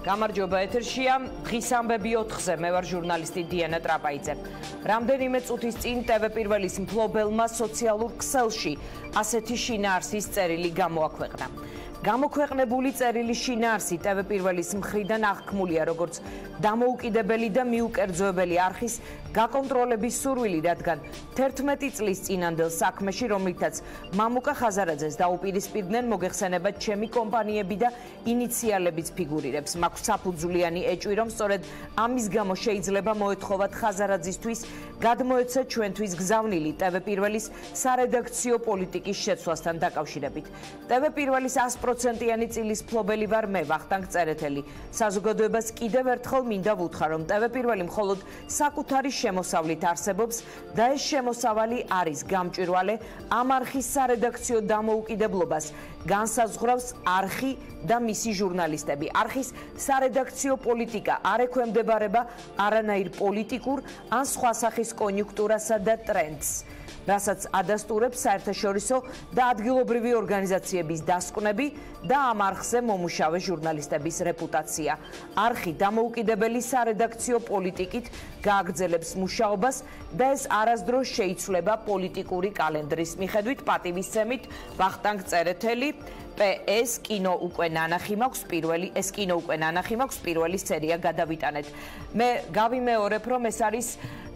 გამარჯობა ეთერშია დღის ამბები 4-ზე მე ვარ ჟურნალისტი დიანა ტრაპაიძე. რამდენიმე წუთის წინ TV პირველის მფლობელმა სოციალურ ქსელში ასეთი შინაარსის წერილი გამოაქვეყნა. გამოქვეყნებული წერილის შინაარსი TV პირველის მხრიდან აღქმულია როგორც დამოუკიდებელი და მიუკერძოებელი არხის გაკონტროლების სურვილი, რადგან 11 წლის წინანდელ საქმეში, რომლითაც მამუკა ხაზარაძეს დაუპირისპირდნენ, მოგეხსენებათ ჩემი კომპანიები და ინიციალებიც ფიგურირებს. მაქვს საფუძვლიანი ეჭვი, რომ სწორედ ამის გამო შეიძლება მოეთხოვათ ხაზარაძისთვის გადმოეცა ჩვენთვის გზავნილი TV პირველის სარედაქციო პოლიტიკის შეცვლასთან დაკავშირებით. TV პირველის 100%-იანი წილის მფლობელი ვარ მე, ვახტანგ წერეთელი. საზოგადოებას კიდევ ერთხელ მინდა ვუთხრა, რომ TV პირველი მხოლოდ საკუთარი შემოსავლით არსებობს და ეს შემოსავალი არის გამჭვირვალე ამ არხის სარედაქციო დამოუკიდებლობას განსაზღვრავს არხი და მისი ჟურნალისტები. არხის სარედაქციო პოლიტიკა არ ექვემდებარება არანაირ პოლიტიკურ ან სხვა სახის კონიუნქტურასა და ტრენდს, რასაც ადასტურებს საერთაშორისო და ადგილობრივი ორგანიზაციების დასკვნები და ამ არხზე მომუშავე ჟურნალისტების რეპუტაცია. არხი დამოუკიდებელი სარედაქციო პოლიტიკით გააგრძელებს მუშაობას და ეს არასდროს შეიცვლება პოლიტიკური კალენდრის მიხედვით. პატივისცემით ვახტანგ წერეთელი. PS კინო უკვე ნანახი მაქვს პირველი სერია გადავიტანეთ. მე გავიმეორებ, რომ ეს არის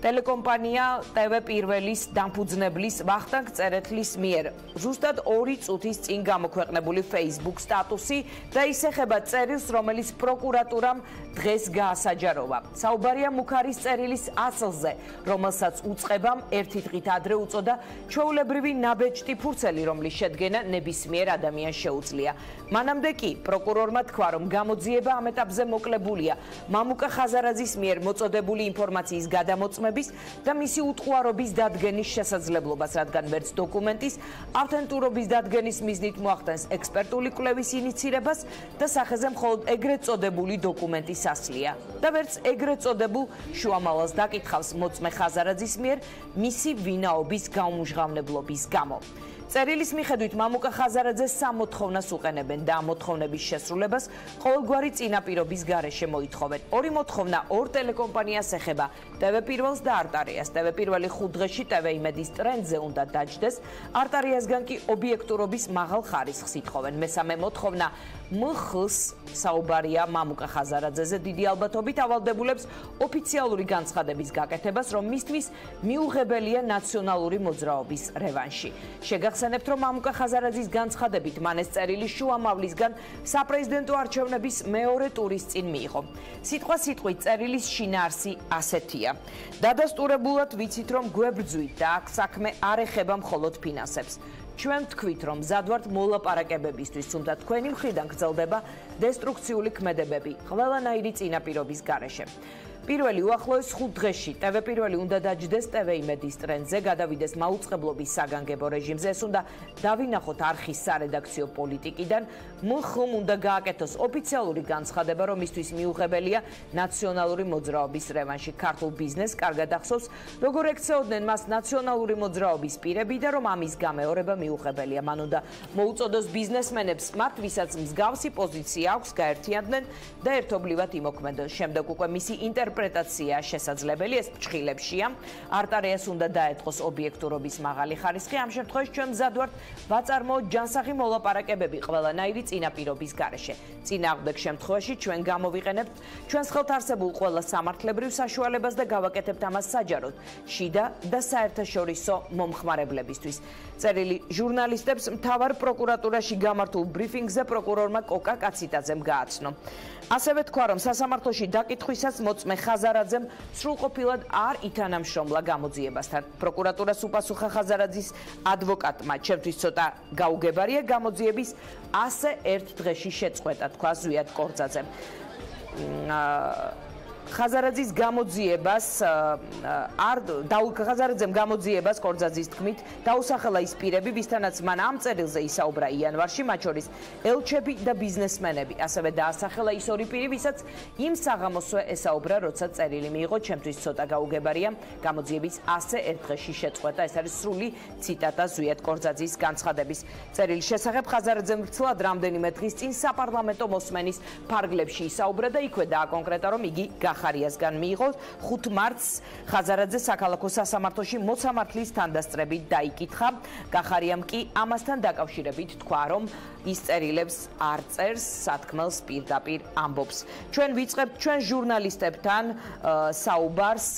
ტელეკომპანია TV პირველის დამფუძნებლის ვახტანგ წერეთლის მიერ ზუსტად 2 წუთის წინ გამოქვეყნებული Facebook სტატუსი და ის ეხება წერილს, რომელიც პროკურატურამ დღეს გაასაჯაროვა. საუბარია მუქარის წერილის ასლზე, რომელსაც უწყებამ ერთი დღით ადრე უწოდა ჩვეულებრივი ნაბეჭდი ფურცელი, რომლის შედგენა ნებისმიერ ადამიანს შეუძლია. მანამდე კი პროკურორმა თქვა, რომ გამოძიება ამ ეტაპზე მოკლებულია მამუკა ხაზარაძის მიერ მოწოდებული ინფორმაციის გადამოწმების და მისი უტყუარობის დადგენის შესაძლებლობას, რადგან ვერც დოკუმენტის ავთენტურობის დადგენის მიზნით მოახდენს ექსპერტული კვლევის ინიცირებას და სახეზე მხოლოდ ეგრეთ წოდებული დოკუმენტის ასლია და ვერც ეგრეთ წოდებულ შუამავალს დაკითხავს მოწმე ხაზარაძის მიერ მისი ვინაობის გაუმჟღავნებლობის გამო. წერილის მიხედვით მამუკა ხაზარაძეს 3 მოთხოვნას უყენებენ და ამ მოთხოვნების შესრულებას ყოველგვარი წინაპირობის გარეშე მოითხოვენ. 2 მოთხოვნა 2 ტელეკომპანიას ეხება, TV პირველს და არტარიას. TV პირველი 5 დღეში TV იმედის ტრენდზე უნდა დაჯდეს, არტარიასგან კი ობიექტურობის მაღალ ხარისხს ითხოვენ. მესამე მოთხოვნა MX-ს საუბარია მამუკა ხაზარაძეზე დიდი ალბათობით ავალდებულებს ოფიციალური განცხადების გაკეთებას, რომ მისთვის მიუღებელია ნაციონალური მოძრაობის რევანში. შეგახსენებთ, რომ მამუკა ხაზარაძის განცხადებით მან ეს წერილი შუამავლისგან საპრეზიდენტო არჩევნების მეორე ტურის წინ მიიღო. სიტყვასიტყვით წერილის შინაარსი ასეთია. დადასტურებულად ვიცით, რომ გვებრძვით და აქ საქმე არ ეხება მხოლოდ ფინანსებს. ჩვენ ვთქვით, რომ მზად ვართ მოლაპარაკებებისთვის, თუმცა თქვენი მხრიდან გრძელდება დესტრუქციული ქმედებები ყველანაირი წინაპირობის გარეშე. პირველი უახლოეს 5 დღეში TV პირველი უნდა დაჯდეს TV იმედის ტრენდზე, გადავიდეს მაუწყებლობის საგანგებო რეჟიმზე. ეს უნდა დავინახოთ არხის სარედაქციო პოლიტიკიდან. MX-მ უნდა გააკეთოს ოფიციალური განცხადება, რომ მისთვის მიუღებელია ნაციონალური მოძრაობის რევანში. ქართულ ბიზნესს კარგად ახსოვს, როგორ ექცეოდნენ მას ნაციონალური მოძრაობის პირები და რომ ამის გამეორება მიუღებელია. მან უნდა მოუწოდოს ბიზნესმენებს, მათ ვისაც მსგავსი პოზიცია აქვს, გაერთიანდნენ და ერთობლივად იმოქმედონ. შემდეგ უკვე მისი ინტერპრეტაცია შესაძლებელი, ეს ფრჩხილებშია. არტარიას უნდა დაეთხოს ობიექტურობის მაღალი ხარისხი. ამ შემთხვევაში ჩვენ მზად ვართ ვაწარმოოთ ჯანსაღი მოლაპარაკებები ყველანაირი წინაპირობის გარეშე. წინააღმდეგ შემთხვევაში ჩვენ გამოვიყენებთ ჩვენს ხელთ არსებულ ყველა სამართლებრივ საშუალებას და გავაკეთებთ ამას საჯაროდ შიდა და საერთაშორისო მომხმარებლებისთვის. წერილი ჟურნალისტებს მთავარ პროკურატურაში გამართულ ბრიფინგზე პროკურორმა კოკა კაციტაძემ გააცნო. ასევე თქვა, რომ სასამართლოში დაკითხვისას მოწმე ხაზარაძემ სრულყოფილად არ ითანამშრომლა გამოძიებასთან. პროკურატურას უპასუხა ხაზარაძის ადვოკატმა, ჩემთვის ცოტა გაუგებარია გამოძიების ასე ერთ დღეში შეწყვეტა, თქვა ზვიად კორძაძემ. ხაზარაძის გამოძიებას ხაზარაძემ გამოძიებას კორძაძის თქმით დაუსახელა ის პირები, ვისთანაც მან ამ წერილზე ისაუბრა იანვარში, მათ შორის ელჩები და ბიზნესმენები. ასევე დაასახელა ის ორი პირი, ვისაც იმ საღამოსვე ესაუბრა, როცა წერილი მიიღო, ჩემთვის ცოტა გაუგებარია. გამოძიების ასე ერთ დღეში შეწყვეტა. ეს არის სრული ციტატა ზვიად კორძაძის განცხადების. წერილის შესახებ ხაზარაძემ ვრცლად რამდენიმე დღის წინ საპარლამენტო მოსმენის ფარგლებში ისაუბრა და იქვე დააკონკრეტა, რომ იგი გახარიასგან მიიღო 5 მარტს ხაზარაძე საქალაქო სასამართლოში მოცამართლის თანდასწრებით დაიკითხა. გახარიამ კი ამასთან დაკავშირებით თქვა, რომ ის წერილებს არ წერს, სათქმელს პირდაპირ ამბობს. ჩვენ ვიწყებთ ჩვენ ჟურნალისტებთან საუბარს,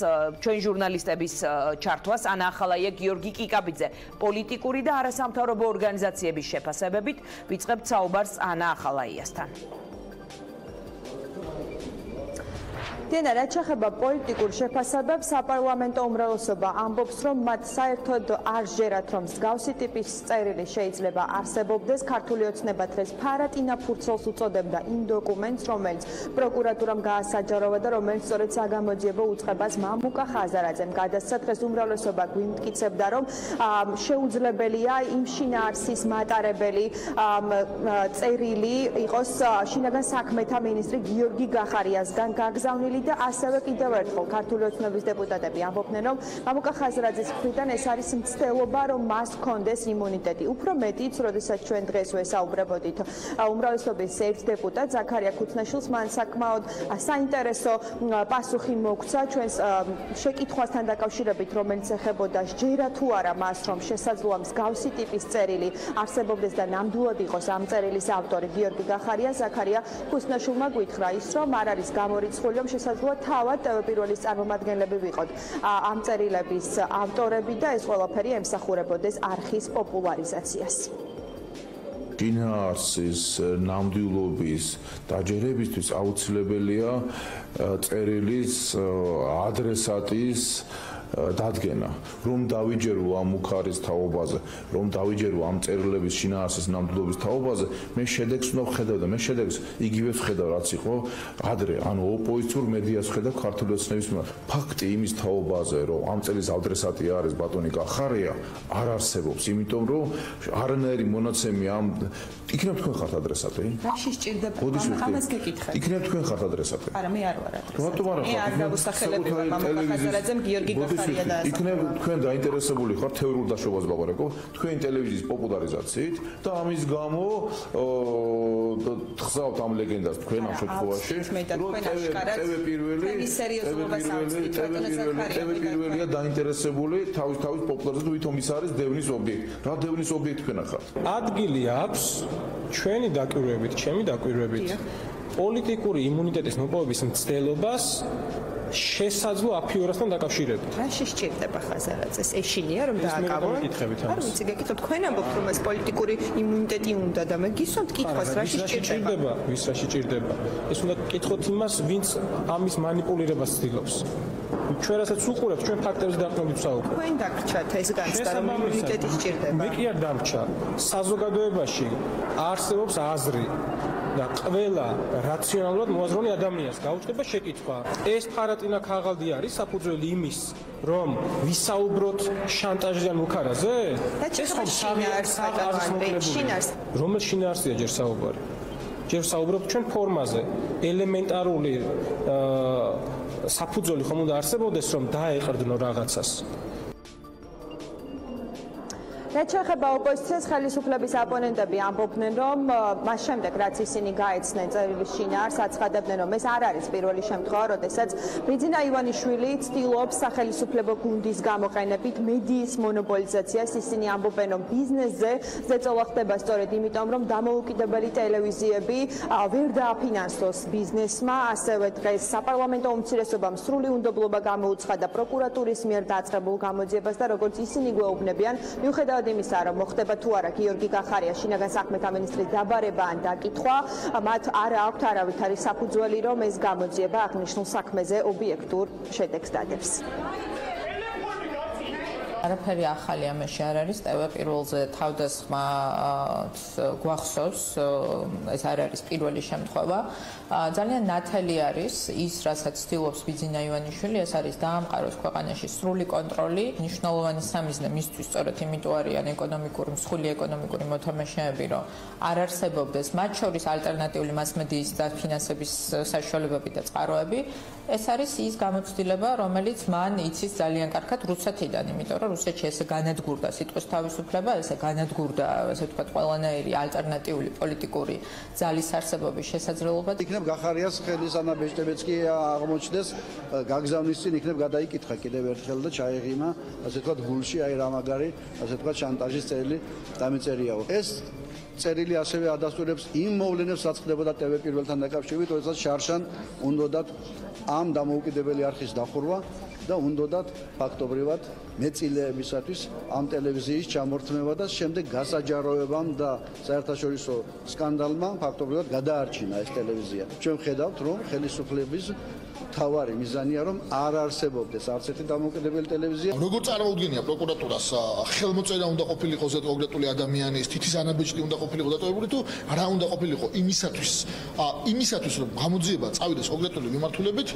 ჩვენ ჟურნალისტების ჩართვას ანა ახალაია, გიორგი კიკაბიძე, პოლიტიკური და არასამთავრობო ორგანიზაციების შეფასებებით ვიწყებთ საუბარს ანა ახალაიასთან. დიანა, რაც შეეხება პოლიტიკურ შეფასებებს, საპარლამენტო უმრავლესობა ამბობს, რომ მათ საერთოდ არ ჟერათ, რომ მსგავსი ტიპის წერილი შეიძლება არსებობდეს. ქართული ოცნება დღეს ფარატინა ფურცელს უწოდებდა იმ დოკუმენტს, რომელიც პროკურატურამ გაასაჯაროვა და რომელიც სწორედ საგამოძიებო უწყებას მამუკა ხაზარაძემ გადასცა. დღეს უმრავლესობა გვიმტკიცებდა, რომ შეუძლებელია იმ შინაარსის მატარებელი წერილი იყოს შინაგან საქმეთა მინისტრი გიორგი გახარიასგან გაგზავნილი და ასევე კიდევ ერთხელ ქართული ოცნების დეპუტატები ამბობდნენ, რომ მამუკა ხაზარაძის მხრიდან ეს არის მცდელობა, რომ მას ჰქონდეს იმუნიტეტი. უფრო მეტიც, როდესაც ჩვენ დღეს ვესაუბრებოდით უმრავლესობის ერთ დეპუტატ ზაქარია ქუთნაშვილს, მან საკმაოდ საინტერესო პასუხი მოგცა ჩვენს შეკითხვასთან დაკავშირებით, რომელიც ეხებოდა სჯერა თუ არა მას, რომ შესაძლოა მსგავსი ტიპის წერილი არსებობდეს და ნამდვილად იყოს ამ წერილის ავტორი გიორგი გახარია. ზაქარია ქუთნაშვილმა გითხრა ის, რომ არ არის გამორიცხული, რომ შესაძლოა თავად პირველის წარმომადგენლები ვიყოთ ამ წერილების ავტორები და ეს ყველაფერი ემსახურებოდეს არხის პოპულარიზაციას. შინაარსის ნამდვილობის დაჯერებისთვის აუცილებელია წერილის ადრესატის დადგენა, რომ დავიჯერო ამ უხარის თაობაზე, რომ დავიჯერო ამ წერილების შინაარსის ნამდვილობის თაობაზე, მე შედეგს უნდა ვხედავ და მე შედეგს იგივე ვხედავ, რაც იყო ადრე, ანუ ოპოზიციურ მედიას ვხედავ ქართული ოცნების ფაქტი იმის თაობაზე, რომ ამ წერილის ადრესატი არის ბატონი გახარია, არ არსებობს, იმიტომ რომ არანაირი მონაცემი ამ იქნებ თქვენ ხართ ადრესატი? რაში სჭირდება? ამას გეკითხეთ. იქნებ თქვენ ხართ ადრესატი? არა, მე არ ვარ ადრესატი. რატომ არ ხართ? მე არ დავუსახელებია მამუკა ხაზარაძემ გიორგი გახარია და იქნებ თქვენ დაინტერესებული ხართ თეორიულ დაშვებას ვლაპარაკობ, თქვენი ტელევიზიის პოპულარიზაციით და ამის გამო ხსავთ ამ ლეგენდას თქვენ ამ შემთხვევაში, რომ TV პირველია დაინტერესებული თავის პოპულარიზაციით, ვითომ ის არის დევნის ობიექტი. რა დევნის ობიექტი თქვენ ახართ? ადგილი აქვს ჩვენი დაკვირვებით, ჩემი დაკვირვებით პოლიტიკური იმუნიტეტის მოპოვების მცდელობას შესაძლო აფიორასთან დაკავშირებით. რაში სჭირდება ხაზარაძეს? ეშინია რომ დააკავონ? არ ვიცი, გეკითხოთ, თქვენ ამბობთ, რომ ეს პოლიტიკური იმუნიტეტი უნდა და მე გისვამთ კითხვას, რაში სჭირდება? ვის რაში სჭირდება? ეს უნდა გკითხოთ იმას, ვინც ამის მანიპულირებას ცდილობს. ჩვენ რასაც უყურებთ, ჩვენ ფაქტებზე დაყრდნობით ვსაუბრობთ. თქვენ დაგრჩათ ეს განცდა, რომ იმუნიტეტი სჭირდება. მე კი არ დამრჩა. საზოგადოებაში არსებობს აზრი და ყველა რაციონალურად მოაზროვნე ადამიანს გაუჩნდება შეკითხვა. ეს ფარატინა ქაღალდი არის საფუძველი იმის, რომ ვისაუბროთ შანტაჟზე ან უქარაზე? ეს ხომ შინაარსია. რომელ შინაარსია ჯერ საუბარი? ჯერ საუბრობთ ჩვენ ფორმაზე. ელემენტარული საფუძველი ხომ უნდა არსებობდეს, რომ დაეყრდნო რაღაცას. რაც შეეხება ოპოზიციას, ხელისუფლების აპონენტები ამბობდნენ, რომ მას შემდეგ, რაც ისინი გაეცნენ წერილის შინაარსს, აცხადებდნენ, რომ ეს არ არის პირველი შემთხვევა, როდესაც ბიძინა ივანიშვილი ცდილობს სახელისუფლებო გუნდის გამოყენებით მედიის მონოპოლიზაციას. ისინი ამბობენ, რომ ბიზნესზე ზეწოლა ხდება სწორედ იმიტომ, რომ დამოუკიდებელი ტელევიზიები ვერ დააფინანსოს ბიზნესმა. ასევე დღეს საპარლამენტო უმცირესობამ სრული უნდობლობა გამოუცხადა პროკურატურის მიერ დაწყებულ გამოძიებას და როგორც ისინი გვეუბნებიან, მიუხედავად იმისა, რომ მოხდება თუ არა გიორგი გახარიას შინაგან საქმეთა მინისტრის დაბარება ან დაკითხვა, მათ არ აქვთ არავითარი საფუძველი, რომ ეს გამოძიება აღნიშნულ საქმეზე ობიექტურ შედეგს დადებს. არაფერი ახალი ამაში არ არის. TV პირველზე თავდასხმა გვახსოვს, ეს არ არის პირველი შემთხვევა. ძალიან ნათელი არის ის, რასაც ცდილობს ბიძინა ივანიშვილი, ეს არის დაამყაროს ქვეყანაში სრული კონტროლი. მნიშვნელოვანი სამიზნე მისთვის სწორედ იმიტომ არიან ეკონომიკური, მსხვილი ეკონომიკური მოთამაშეები, რომ არ არსებობდეს მათ შორის ალტერნატიული მასმედიის და ფინანსების საშუალებები და წყაროები. ეს არის ის გამოცდილება, რომელიც მან იცის ძალიან კარგად რუსეთიდან, იმიტომ რომ რუსეთში ესე განადგურდა სიტყვის თავისუფლება, ესე განადგურდა, ასე ვთქვათ, ყველანაირი ალტერნატიული პოლიტიკური ძალის არსებობის შესაძლებლობა. იქნებ გახარიას ხელის ანაბეჭდებიც კი აღმოჩნდეს, გაგზავნის წინ იქნებ გადაიკითხა კიდევ ერთხელ და ჩაეღიმა, ასე ვთქვათ, გულში აი რა მაგარი, ასე ვთქვათ, შანტაჟის წერილი დამიწერიაო. ეს წერილი ასევე ადასტურებს იმ მოვლენებს, რაც ხდებოდა TV პირველთან დაკავშირებით, როდესაც შარშან უნდათ ამ დამოუკიდებელი არხის დახურვა და უნდათ ფაქტობრივად მეწილეებისათვის ამ ტელევიზიის ჩამორთმევა და შემდეგ გასაჯაროებამ და საერთაშორისო სკანდალმა ფაქტობრივად გადაარჩინა ეს ტელევიზია. ჩვენ ხედავთ, რომ ხელისუფლების თავარი მიზანია, რომ არ არსებობდეს არც ერთი დამოუკიდებელი ტელევიზია. როგორ წარმოუდგენია პროკურატურას ხელმოწერა უნდა ყოფილიყო ეს კონკრეტული ადამიანის, თითის ანაბეჭდი უნდა ყოფილიყო დატოვებული თუ რა უნდა ყოფილიყო იმისათვის რომ გამოძიება წავიდეს კონკრეტული მიმართულებით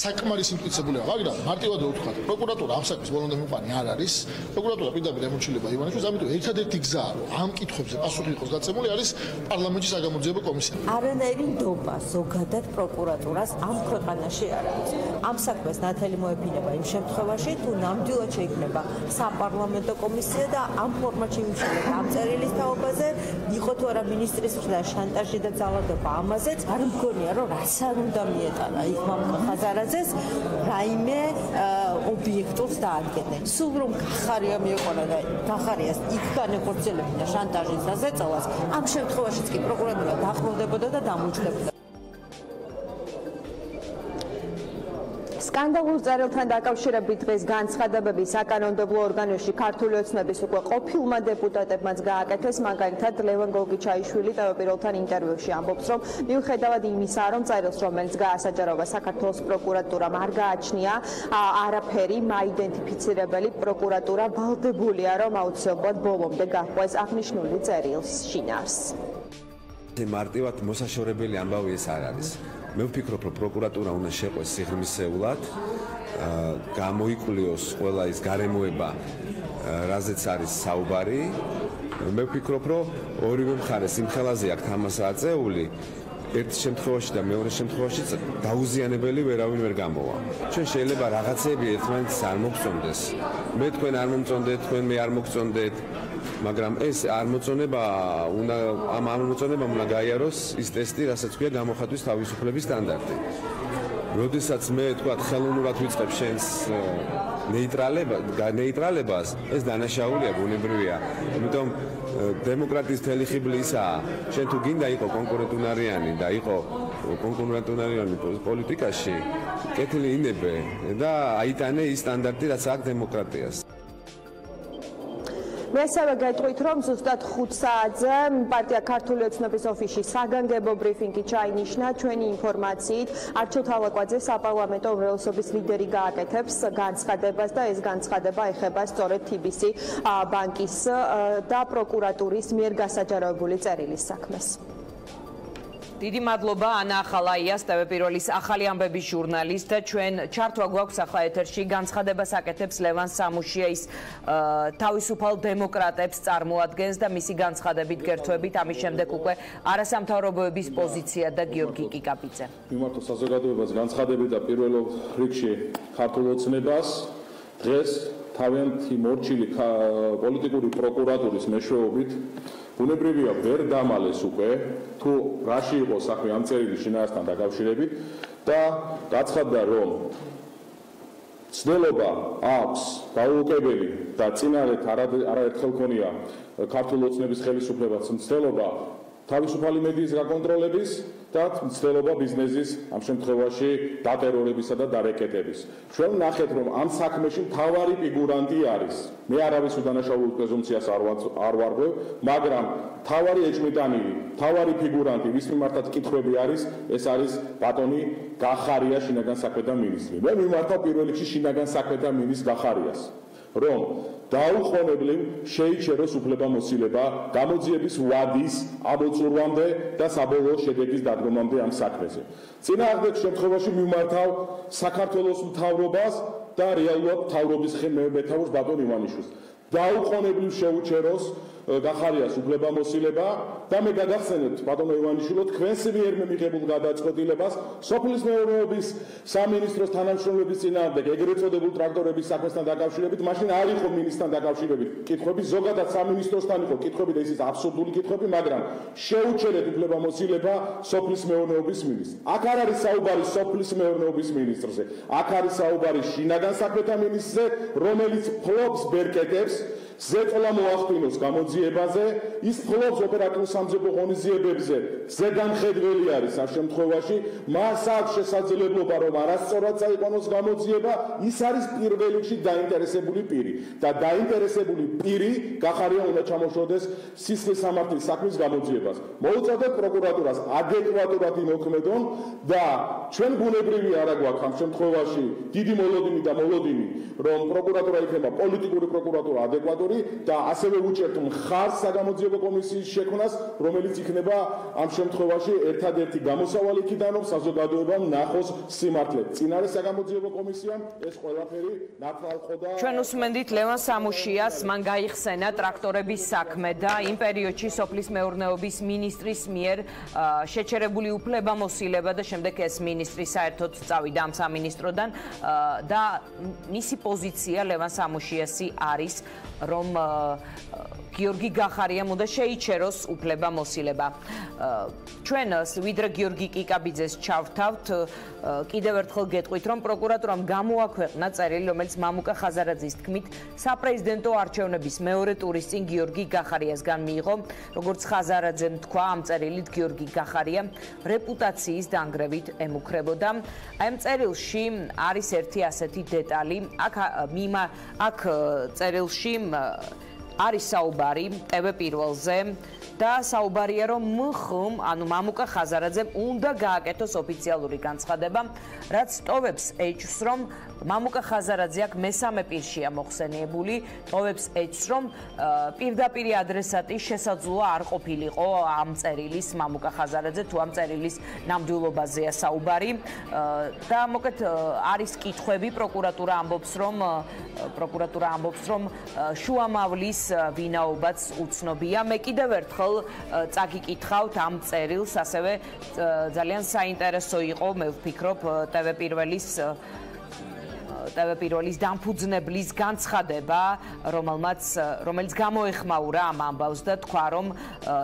საკმარის იმტკიცებულებაა, მაგრამ მარტივად რო ვთქვათ, პროკურატურა ამ საქმის ბოლომდე მიყვანი არ არის. პროკურატურა პირდაპირ ემორჩილება ივანიშვილს, ამიტომ ერთადერთი გზა, რომ ამ კითხვებზე პასუხი იყოს გაცემული, არის პარლამენტის საგამოძიებო კომისია. არანაირი ნდობა ზოგადად პროკურატურას ამ ქვეყანაში არ არის. ამ საქმეს ნათელი მოეფინება იმ შემთხვევაში, თუ ნამდვილად შეიქმნება საპარლამენტო კომისია და ამ ფორმატში იმუშავება ამ წერილის თაობაზე, იყო თუ არა მინისტრის მხრიდან შანტაჟი და ძალადობა ამაზეც, არ მგონია, რომ რაც არ უნდა მიეტანა იმამ ხაზარაძეს რაიმე ობიექტურს დაადგენენ. სულ რომ გახარია მieყონა და გახარიას იქ განეხორციელებინა შანტაჟის დაზეწოვას, ამ შემთხვევაშიც კი პროკურატურა დაყრდნობოდა და დამუჯდებოდა. სკანდალურ წერილთან დაკავშირებით დღეს განცხადებები საკანონმდებლო ორგანოში ქართული ოცნების უკვე ყოფილმა დეპუტატებმაც გააკეთეს, მაგალითად ლევან გოგიჩაიშვილი TV პირველთან ინტერვიუში ამბობს, რომ მიუხედავად იმისა, რომ წერილს, რომელიც გაასაჯაროვა საქართველოს პროკურატურამ არ გააჩნია არაფერი მაიდენტიფიცირებელი, პროკურატურა ვალდებულია, რომ აუცილებლად ბოლომდე გაჰყვეს აღნიშნული წერილს შინაარს. მარტივად მოსაშორებელი ამბავი ეს არ არის. მე ვფიქრობ, რომ პროკურატურა უნდა შეყვეს სიღრმისეულად, გამოიკლიოს ყველა ის გარემოება, რაზეც არის საუბარი. მე ვფიქრობ, რომ ორივე მხარეს იმ ხელაზე აქვს თამასა აწეული. ერთ შემთხვევაში და მეორე შემთხვევაში დაუზიანებელი ვერავინ ვერ გამოვა. ჩვენ შეიძლება რაღაცები ერთმანეთს არ მოგწონდეს. მე თქვენ არ მომწონდეთ, თქვენ მე არ მოგწონდეთ, მაგრამ ეს არ მოწონება უნდა ამ მოწონებამ უნდა გაიაროს ის ტესტი, რასაც ქვია გამოხატვის თავისუფლების სტანდარტი. როდესაც მე თქვათ ხელოვნურად ვიწყებ შენს ნეიტრალებას, ეს დანაშაულია, ბუნებრივია. იმიტომ დემოკრატიის მთელი ხიბლი ისაა, შენ თუ გინდა იყო კონკურენტუნარიანი და იყო კონკურენტუნარიანი პოლიტიკაში, კეთილი ინებე და აიტანე ის სტანდარტი, რაც აქვს დემოკრატიას. მესამე გეტყვით, რომ ზუსტად 5 საათზე პარტია ქართული ოცნების ოფისში საგანგებო ბრიფინგი ჩაინიშნა. ჩვენი ინფორმაციით, არჩილ თალაკვაძე საპარლამენტო უმრავლესობის ლიდერი გააკეთებს განცხადებას და ეს განცხადება ეხება სწორედ TBC ბანკის და პროკურატურის მიერ გასაჯაროებული წერილის საქმეს. დიდი მადლობა ანა ახალაიას, TV პირველის ახალი ამბების ჟურნალისტ. ჩვენ ჩართვა გვაქვს ახლა ეთერში. განცხადებას აკეთებს ლევან სამუშიაის თავისუფალ დემოკრატებს წარმოადგენს და მისი განცხადებით გერთვებით ამის შემდეგ უკვე არასამთავრობოების პოზიცია და გიორგი კიკაბიძე. მიმართო საზოგადოებას განცხადებით და პირველ რიგში ქართულ ოცნებას დღეს თავიანთი მორჩილი პოლიტიკური პროკურატურის მეშვეობით ბუნებრივია ვერ დამალეს უკვე თუ რაში იყო საქმე ამ წერილის შინაარსთან დაკავშირებით და გაცხადდა რომ ცდელობა აქვს დაუოკებელი და წინარეთ არაერთხელ ქონია ქართულ ოცნების ხელისუფლებას ცდელობა თავისუფალი მედიის გაკონტროლების და ცდელობა ბიზნესის ამ შემთხვევაში დატერორებისა და დარეკეტების. ჩვენ ნახეთ რომ ამ საქმეში მთავარი ფიგურანტი არის. მე არავის უდანაშაულო პრეზუმპციას არ ვარღვევ, მაგრამ მთავარი ეჭვმიტანილი, მთავარი ფიგურანტი, ვის მიმართაც კითხვები არის, ეს არის ბატონი გახარია შინაგან საქმეთა მინისტრი. მე მიმართავ პირველ რიგში შინაგან საქმეთა მინისტრს გახარიას. რომ დაუყოვნებლივ შეიჩეროს უფლებამოსილება გამოძიების ვადის ამოწურვამდე და საბოლოო შედეგის დადგომამდე ამ საქმეზე. წინააღმდეგ შემთხვევაში მიმართავ საქართველოს მთავრობას და რეალურად მთავრობის მეთაურს ბატონ ივანიშვილს. დაუყოვნებლივ შეუჩეროს გახარიას უფლებამოსილება და მე გაგახსენებთ ბატონო ივანიშვილო თქვენს მიერ მიღებულ გადაწყვეტილებას სოფლის მეურნეობის სამინისტროს თანამშრომლების წინააღმდეგ ეგრეთ წოდებულ ტრაქტორების საქმესთან დაკავშირებით მაშინ არ იყო მინისტრთან დაკავშირებით კითხვები ზოგადად სამინისტროსთან იყო კითხვები და ისიც აბსურდული კითხვები მაგრამ შეუჩერეთ უფლებამოსილება სოფლის მეურნეობის მინისტრს აქ არ არის საუბარი სოფლის მეურნეობის მინისტრზე აქ არის საუბარი შინაგან საქმეთა მინისტრზე რომელიც ფლობს ბერკეტებს ზეწოლა მოახდინოს გამოძიებაზე, ის ფლობს ოპერატიულ სამძებო ღონისძიებებზე, ზეგანხედველი არის ამ შემთხვევაში, მას აქვს შესაძლებლობა, რომ არასწორად წაიყვანოს გამოძიება, ის არის პირველ რიგში დაინტერესებული პირი და დაინტერესებული პირი გახარია უნდა ჩამოშორდეს სისხლის სამართლის საქმის გამოძიებას. მოუწოდეთ პროკურატურას ადეკვატურად იმოქმედონ და ჩვენ ბუნებრივი არა გვაქვს ამ შემთხვევაში დიდი მოლოდინი და მოლოდინი, რომ პროკურატურა იქნება პოლიტიკური პროკურატურა ადეკვატური და ასევე უჭერთ მხარს საგამოძიებო კომისიის შექმნას, რომელიც იქნება ამ შემთხვევაში ერთადერთი გამოსავალი იქიდან, რომ საზოგადოებამ ნახოს სიმართლე. წინარე საგამოძიებო კომისიამ ეს ყველაფერი ნათვალყო და ჩვენ უსმენდით ლევან სამუშიას, მან გაიხსენა ტრაქტორების საქმე და იმ პერიოდში სოფლის მეურნეობის მინისტრის მიერ შეჩერებული უფლებამოსილება და შემდეგ ეს მინისტრი საერთოდ წავიდა ამ სამინისტროდან და მისი პოზიცია ლევან სამუშიასი არის რომ გიორგი გახარიამ უნდა შეიჩეროს უფლებამოსილება. ჩვენ ვიდრე გიორგი კიკაბიძეს ჩავთავთ, კიდევ ერთხელ გეტყვით, რომ პროკურატურამ გამოაქვეყნა წერილი, რომელიც მამუკა ხაზარაძის თქმით, საპრეზიდენტო არჩევნების მეორე ტურის წინ გიორგი გახარიასგან მიიღო, როგორც ხაზარაძემ თქვა, ამ წერილით გიორგი გახარია რეპუტაციის დანგრევით ემუქრებოდა. აი ამ წერილში არის ერთი ასეთი დეტალი, აქ წერილში არის საუბარი TV პირველზე და საუბარია რომ მხმ, ანუ მამუკა ხაზარაძემ უნდა გააკეთოს ოფიციალური განცხადება, რაც ტოვებს ეჭვს, რომ მამუკა ხაზარაძე აქ მესამე პირშია მოხსენიებული, ტოვებს ეჭვს, რომ პირდაპირი ადრესატი შესაძლოა არ ყოფილიყო ამ წერილის მამუკა ხაზარაძე, თუ ამ წერილის ნამდვილობაზეა საუბარი და მოკეთ არის კითხვები, პროკურატურა ამბობს, რომ შუამავლის ვინაობაც უცნობია. მე კიდევ ერთხელ წაგიკითხავთ ამ წერილს, ასევე ძალიან საინტერესო იყო, მე ვფიქრობ, TV პირველის დამფუძნებლის განცხადება, რომელიც გამოეხმაურა ამ ამბავს და თქვა, რომ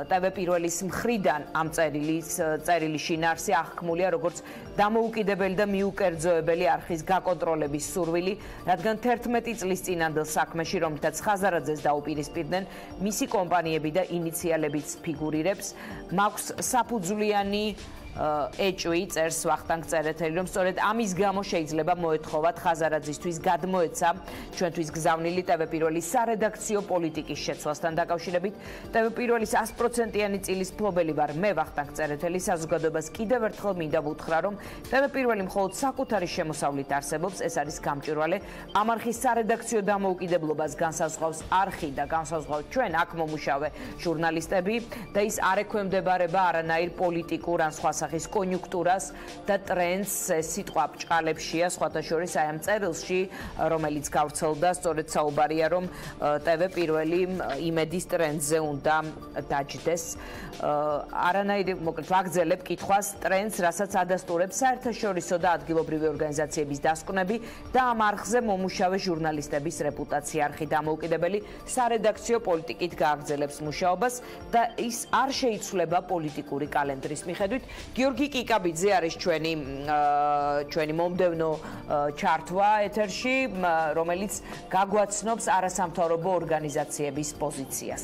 TV პირველის მხრიდან ამ წერილი შინაარსი აღქმულია როგორც დამოუკიდებელი და მიუკერძოებელი არხის გაკონტროლების სურვილი, რადგან 11 წლის წინანდელ საქმეში, რომლითაც ხაზარაძეს დაუპირისპირდნენ მისი კომპანიები და ინიციალებიც ფიგურირებს, მაქვს საფუძვლიანი ეჭვი წერს ვახტანგ წერეთელი, რომ სწორედ ამის გამო შეიძლება მოეთხოვათ ხაზარაძისთვის გადმოეცა ჩვენთვის გზავნილი TV პირველის სარედაქციო პოლიტიკის შეცვლასთან დაკავშირებით. TV პირველის 100%-იანი წილის მფლობელი ვარ მე ვახტანგ წერეთელი, საზოგადოებას კიდევ ერთხელ მინდა ვუთხრა, რომ TV პირველი მხოლოდ საკუთარი შემოსავლით არსებობს, ეს არის გამჭვირვალე. ამ არხის სარედაქციო დამოუკიდებლობას განსაზღვრავს არხი და განსაზღვრავს ჩვენ აქ მომუშავე ჟურნალისტები და ის არ ექვემდებარება არანაირ პოლიტიკურ ან სხვა სახის კონიუნქტურას და ტრენდს. სიტყვა ბჭყალებშია, სხვათა შორის აი ამ წერილში, რომელიც გავრცელდა, სწორედ საუბარია, რომ TV პირველი იმედის ტრენდზე უნდა დაჯდეს. არანაირი მოკლედ ვაგრძელებ კითხვას, ტრენდს, რასაც ადასტურებს საერთაშორისო და ადგილობრივი ორგანიზაციების დასკვნები და ამ არხზე მომუშავე ჟურნალისტების რეპუტაცია. არხი დამოუკიდებელი სარედაქციო პოლიტიკით გააგრძელებს მუშაობას და ის არ შეიცვლება პოლიტიკური კალენდრის მიხედვით. გიორგი კიკაბიძე არის ჩვენი მომდევნო ჩართვა ეთერში, რომელიც გაგვაცნობს არასამთავრობო ორგანიზაციების პოზიციას.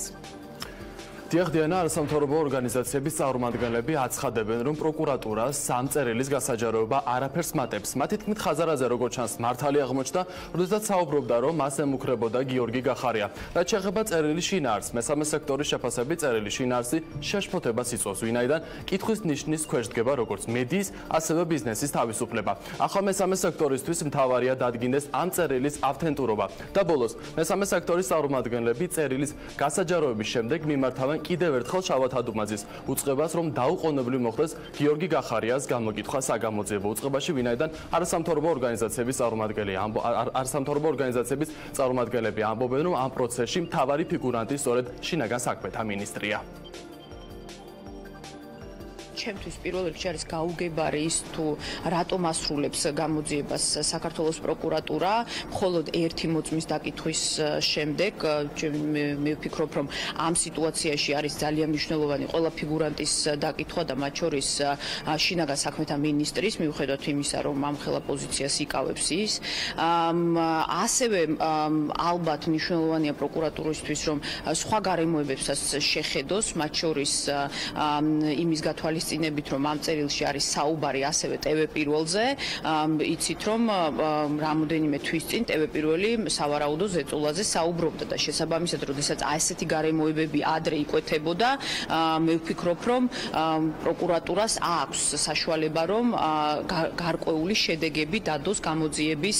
დიახ, დიანა, არასამთავრობო ორგანიზაციების წარმომადგენლები აცხადებენ, რომ პროკურატურა სამ წერილის გასაჯაროება არაფერს მატებს. მათ თქმით, ხაზარაზე როგორც ჩანს, მართალი აღმოჩნდა, როდესაც საუბრობდა, რომ მას ემუქრებოდა გიორგი გახარია. რაც შეეხება წერილის შინაარსს, მესამე სექტორის შეფასებით წერილის შინაარსი შეშფოთებას იწვევს, ვინაიდან კითხვის ნიშნის ქვეშ დგება როგორც მედიის, ასევე ბიზნესის თავისუფლება. ახლა მესამე სექტორისთვის მთავარია დადგინდეს ამ წერილის ავთენტურობა. და ბოლოს, მესამე სექტორის წარმომადგენლები წერილის გასაჯაროების შემდეგ მიმართავენ კიდევ ერთხელ შავად ადუმაძის უწყებას, რომ დაუყოვნებლივ მოხდეს გიორგი გახარიას გამოკითხვა საგამოძიებო უწყებაში, ვინაიდან არასამთავრობო ორგანიზაციების წარმომადგენლები ამბობენ, რომ ამ პროცესში მთავარი ფიგურანტი სწორედ შინაგან საქმეთა მინისტრია. ჩემთვის პირველ რიგში არის გაუგებარი ის თუ რატომ ასრულებს გამოძიებას საქართველოს პროკურატურა მხოლოდ ერთი მოწმის დაკითხვის შემდეგ მე ვფიქრობ რომ ამ სიტუაციაში არის ძალიან მნიშვნელოვანი ყველა ფიგურანტის დაკითხვა და მათ შორის შინაგან საქმეთა მინისტრის მიუხედავად იმისა რომ ამ ხელა პოზიციას იკავებს ის ასევე ალბათ მნიშვნელოვანია პროკურატურისთვის რომ სხვა გარემოებებსაც შეხედოს მათ შორის იმის გათვალისწინებით რომ ამ წერილში არის საუბარი ასევე TV პირველზე იცით რომ რამოდენიმე თვის წინ TV პირველი სავარაუდო ზეწოლაზე საუბრობდა და შესაბამისად როდესაც ასეთი გარემოებები ადრე იკვეთებოდა მე ვფიქრობ რომ პროკურატურას აქვს საშუალება რომ გარკვეული შედეგები დადოს გამოძიების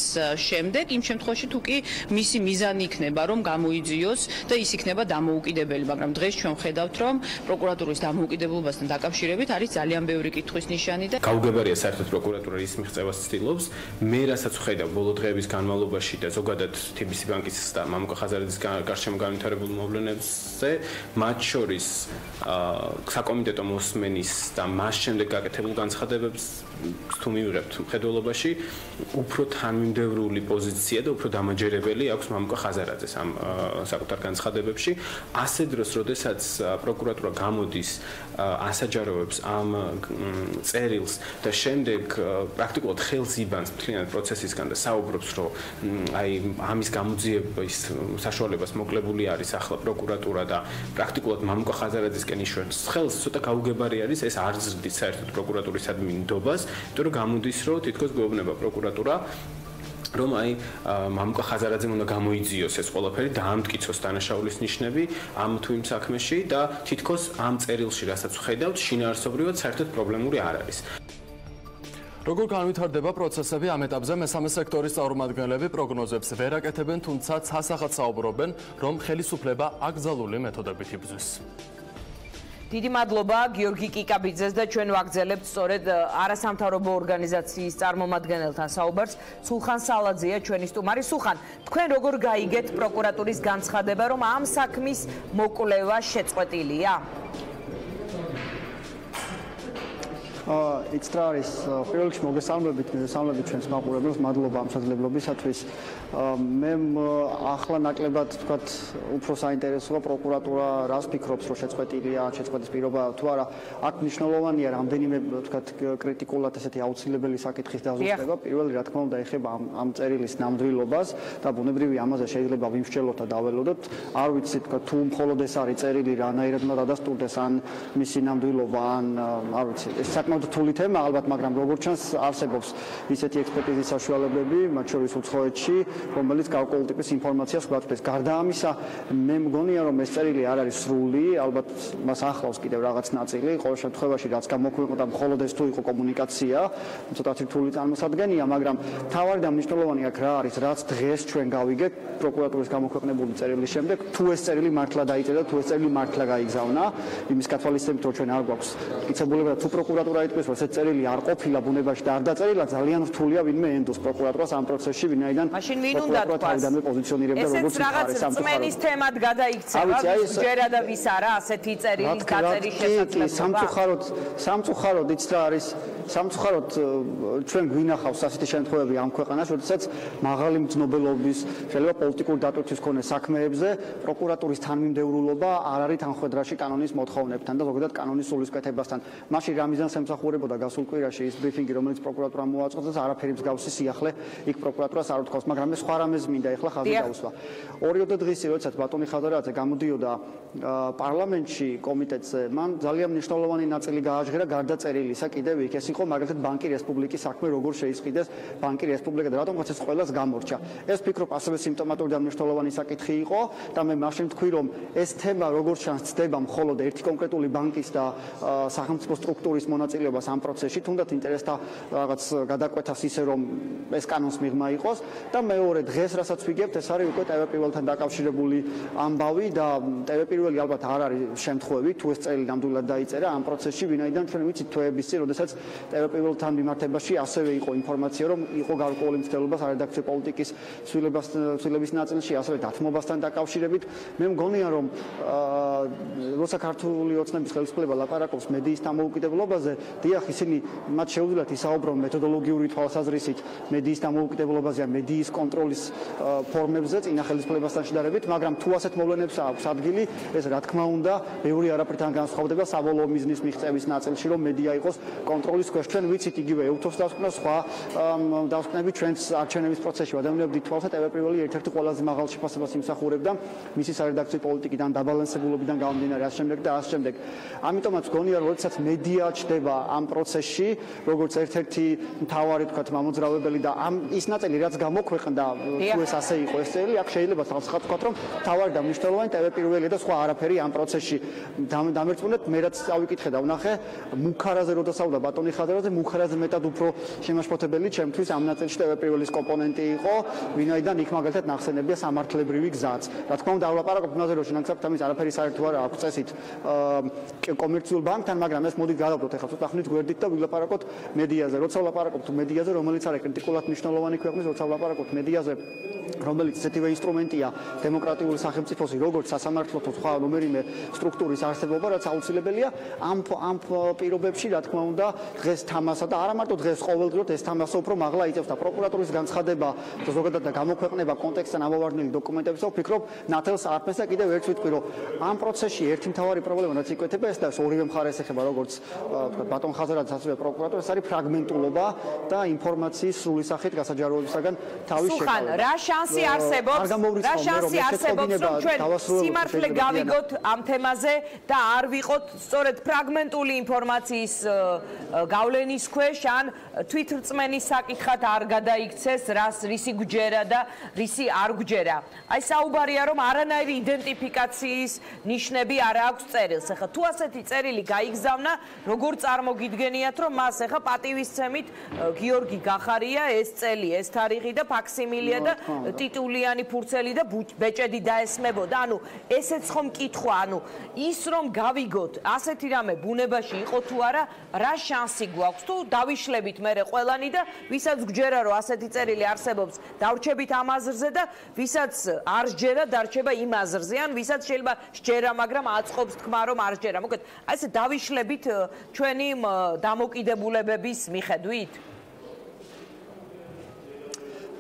შემდეგ იმ შემთხვევაში თუ კი მისი მიზანი იქნება რომ გამოიძიოს და ის იქნება დამოუკიდებელი მაგრამ დღეს ჩვენ ვხედავთ რომ პროკურატურის დამოუკიდებლობასთან დაკავშირებით არის ძალიან ბევრი კითხვის ნიშანი და გაუგებარია საერთოდ პროკურატურა ის მიღწევას ცდილობს. მე რასაც ვხედავ ბოლო დღეების განმავლობაში და ზოგადად TBC ბანკის და მამუკა ხაზარაძის გარშემო განვითარებულ მოვლენებზე, მათ შორის საკომიტეტო მოსმენის და მას შემდეგ გაკეთებულ განცხადებებს თუ მივიღებთ მხედველობაში, უფრო თანმიმდევრული პოზიცია და უფრო დამაჯერებელი აქვს მამუკა ხაზარაძეს ამ საკუთარ განცხადებებში. ასე დროს, როდესაც პროკურატურა გამოდის ასაჯაროებს ამ წერილს და შემდეგ პრაქტიკულად ხელს იბანს მთლიანად პროცესისგან და საუბრობს, რომ აი ამის გამოძიების საშუალებას მოკლებული არის ახლა პროკურატურა და პრაქტიკულად მამუკა ხაზარაძისკენ იშვებს ხელს, ცოტა გაუგებარი არის, ეს არ ზრდით საერთოდ პროკურატურისადმი ნდობას, იმიტომ რომ გამოდის, რომ თითქოს გვეუბნება პროკურატურა რომ აი მამუკა ხაზარაძემ უნდა გამოიძიოს ეს ყველაფერი და ამტკიცოს დანაშაულის ნიშნები ამ თუ იმ საქმეში და თითქოს ამ წერილში რასაც ვხედავთ შინაარსობრივად საერთოდ პრობლემური არ არის. როგორ განვითარდება პროცესები ამ ეტაპზე მესამე სექტორის წარმომადგენლები პროგნოზებს ვერ აკეთებენ, თუმცა ცასახად საუბრობენ, რომ ხელისუფლება აკრძალული მეთოდებით იბრძვის. დიდი მადლობა გიორგი კიკაბიძეს და ჩვენ ვაგრძელებთ სწორედ არასამთავრობო ორგანიზაციის წარმომადგენელთან საუბარს. სულხან სალაძეა ჩვენი სტუმარი. სულხან, თქვენ როგორ გაიგეთ პროკურატურის განცხადება, რომ ამ საქმის მოკვლევა შეწყვეტილია? იცით რა არის პირველ რიგში მოგესალმებით ჩვენს მაყურებელს, მადლობა ამ შესაძლებლობისათვის. მე ახლა ნაკლებად ვთქვათ უფრო საინტერესოა პროკურატურა რას ფიქრობს, რომ შეწყვეტილია, შეწყვეტის პირობა თუ არა. აქ მნიშვნელოვანია რამდენიმე ვთქვათ კრიტიკულად ესეთი აუცილებელი საკითხის დაზუსტება. პირველი რა თქმა უნდა ეხება ამ წერილის ნამდვილობას და ბუნებრივი ამაზე შეიძლება ვიმსჯელოთ და დაველოდოთ. არ ვიცი ვთქვათ თუ მხოლოდ ეს არის წერილი რანაირად უნდა დადასტურდეს ან მისი ნამდვილობა ან არ ვიცი ეს საკმაოდ რთული თემა ალბათ, მაგრამ როგორც ჩანს არსებობს ისეთი ექსპერტიზის საშუალებები, მათ შორის უცხოეთში, რომელიც გარკვეულ ტიპის ინფორმაციას გვაწვდის. გარდა ამისა, მე მგონია, რომ ეს წერილი არ არის სრული, ალბათ მას ახლავს კიდევ რაღაც ნაწილი, ყოველ შემთხვევაში რაც გამოქვეყნდა მხოლოდ ეს თუ იყო კომუნიკაცია, ცოტათი რთული წარმოსადგენია, მაგრამ თავარი და მნიშვნელოვანი აქ რა არის, რაც დღეს ჩვენ გავიგეთ პროკურატურის გამოქვეყნებული წერილის შემდეგ, თუ ეს წერილი მართლა დაიწერა, თუ ეს წერილი მართლა გაიგზავნა, იმის გათვალისწინებით, რომ ჩვენ არ გვაქვს მტკიცებულება, თუ პროკურატურა იტყვის, რომ ეს წერილი არ ყოფილა ბუნებაში და არ დაწერილა, ძალიან რთულია ვინმე ენდოს პროკურატურას ამ პროცესში, ვინაიდან თავიდანვე პოზიციონირებდა როგორც მხარეს ამ წმენის თემად გადაიქცევა, ჯერა და ვის არა ასეთი წერილის დაწერის შესაძლებლობა. სამწუხაროდ იცით რა არის სამწუხაროდ ჩვენ გვინახავს ასეთი შემთხვევები ამ ქვეყანაში, როდესაც მაღალი მძნობელობის, შეიძლება პოლიტიკური დატვირთვის მქონე საქმეებზე პროკურატურის თანმიმდევრულობა არ არის თანხმედრაში კანონის მოთხოვნებთან და ზოგადად კანონის სულისკვეთებასთან. მაშინ რა მიზანს ემსახურებოდა გასულ კვირაში ის ბრიფინგი, რომელიც პროკურატურამ მოაწყო და არაფერი მსგავსი სიახლე იქ პროკურატურას არ უთქვას, მაგრამ ეს სხვა რამეს მინდა ეხლა ხაზი დაუსვა. 2 დღის წინ, როდესაც ბატონი ხაზარაძე გამოდიოდა პარლამენტში კომიტეტზე, მან ძალიან მნიშვნელოვანი ნაწილი გააჟღერა გარდაწერილისა კიდევ იქ. ეს იყო მაგალითად ბანკი რესპუბლიკის საქმე, როგორ შეისყიდეს ბანკი რესპუბლიკა და რატომღაც ეს ყველას გამორჩა. ეს ფიქრობ ასევე სიმპტომატური და მნიშვნელოვანი საკითხი იყო და მე მაშინ თქვი რომ ეს თემა როგორ ჩანს ცდება მხოლოდ ერთი კონკრეტული ბანკის და სახელმწიფო სტრუქტურის მონაწილეობას ამ პროცესში, თუნდაც ინტერესთა რაღაც გადაკვეთას ისე რომ ეს კანონს მიღმა იყოს და მეორე დღეს რასაც ვიგებთ ეს არის უკვე ტელეპირველთან დაკავშირებული ამბავი და ტელეპირველი ალბათ არ არის შემთხვევით თუ ეს წელი ნამდვილად დაიწერა ამ პროცესში, ვინაიდან ჩვენ ვიცით თვეების წინ, როდესაც ტელეპირველთან მიმართებაში ასევე იყო ინფორმაცია, რომ იყო გარკვეული მცდელობა სარედაქციო პოლიტიკის ცვლილების ნაწილში, ასევე დათმობასთან დაკავშირებით. მე მგონია, რომ როცა ქართული ოცნების ხელისუფლება ლაპარაკობს მედიის დამოუკიდებლობაზე, დიახ, ისინი მათ შეუძლიათ ისაუბრონ მეთოდოლოგიური თვალსაზრისით მედიის დამოუკიდებლობაზე, მედიის კონტროლის ფორმებზე წინა ხელისუფლებასთან შედარებით, მაგრამ თუ ასეთ მოვლენებს აქვს ადგილი, ეს რა თქმა უნდა, ბევრი არაფრთან განსხვავდება საბოლოო მიზნის მიღწევის ნაწილში, რომ მედია იყოს კონტროლის ქვეშ. ჩვენ ვიცით იგივე ევთოს დასკვნა, სხვა დასკვნები ჩვენს არჩევნების პროცესში ადამიანები თვალსა ტელეპირველი ერთ-ერთი ყველაზე მაღალ შეფასებას იმსახურებდა მისი სარედაქციო პოლიტიკიდან, დაბალანსებულობიდან გამომდინარე ამ შემდეგ და ამ შემდეგ. ამიტომაც გონია, რომ როდესაც მედია ჩდება ამ პროცესში, როგორც ერთ-ერთი მთავარი თქვათ მამოძრავებელი და ამ ის ნაწილი რაც გამოქვეყნდა, თუ ეს ასე იყო ეს წელი, აქ შეიძლება თავსახად თქვათ, რომ მთავარი და მნიშვნელოვანი ტელეპირველია და სხვა არაფერი ამ პროცესში. დამერწმუნეთ, მე რაც წავიკითხე და ვნახე, მუქარაზე რო დასაუბრა ბატონი ხაზარაძე, მუქარაზე მეტად უფრო შემაშფოთებელი ჩემთვის ამ ნაწილში ტელეპირველის კომპონენტი იყო, ვინაიდან იქ მაგალითად ნახსენებია სამართლებრივი გზაც. რა თქმა უნდა, ვლაპარაკობთ იმაზე, რომ შინაგანად ამის არაფერი საერთო არ აქვს წესით კომერციულ ბანკთან, მაგრამ ეს მოდით გადავდოთ ახლა ცოტა ხნით გვერდით და ვილაპარაკოთ მედიაზე. როცა ვლაპარაკობთ მედიაზე, რომელიც არის კრიტიკულად მნიშვნელოვანი ქვეყნის, როცა ვლაპარაკობთ მედიაზე, რომელიც ესეთივე ინსტრუმენტია დემოკრატიული სახელმწიფოსი, როგორც სასამართლო თუ სხვა რომელიმე სტრუქტურის არსებობა, რაც აუცილებელია ამ პირობებში, რა თქმა უნდა, დღეს თამასა და არა მარტო დღეს ყოველდღიურად ეს თამასა უფრო მაღლა იწევს და პროკურატურის განცხადება და ზოგადად და გამოქვეყნება კონტექსტთან ამოვარდნილი დოკუმენტების, ვფიქრობ, ნათელს არქმევს და კიდევ ერთ ვიტყვი, რომ ამ პროცესში ერთი მთავარი პრობლემა რაც იკვეთება, ეს და ორივე მხარეს ეხება, როგორც თქვა ბატონ ხაზარაძე, ასევე პროკურატურა, ეს არის ფრაგმენტულობა და ინფორმაციის სრული სახით გასაჯაროებისაგან თავის შეკავება. რა შანსი არსებობს, რომ ჩვენ სიმართლე გავიგოთ ამ თემაზე და არ ვიყოთ სწორედ ფრაგმენტული ინფორმაციის გავლენის ქვეშ, ან თვითრწმენის საკითხად არ გადაიქცეს, რისი გვჯერა და რისი არ გვჯერა. აი საუბარია, რომ არანაირი იდენტიფიკაციის ნიშნები არ აქვს წერილს. ახლა თუ ასეთი წერილი გაიგზავნა, როგორ წარმოგიდგენიათ, რომ მას ახლა პატივისცემით გიორგი გახარია ეს წელი, ეს თარიღი და ფაქსიმილია და ტიტულიანი ფურცელი და ბეჭედი დაესმებოდა. ანუ ესეც ხომ კითხვა, ანუ ის რომ გავიგოთ, ასეთი რამე ბუნებაში იყო თუ არა, რა შანსი გვაქვს თუ დავიშლებით მერე ყველანი და ვისაც გვჯერა რომ ასეთი წერილი არსებობს, დავრჩებით ამ აზრზე და ვისაც არ სჯერა, დარჩება იმ აზრზე, ან ვისაც შეიძლება სჯერა, მაგრამ აწყობს თქმა რომ არ სჯერა. მოკეთ, აი ესე დავიშლებით ჩვენი დამოკიდებულებების მიხედვით.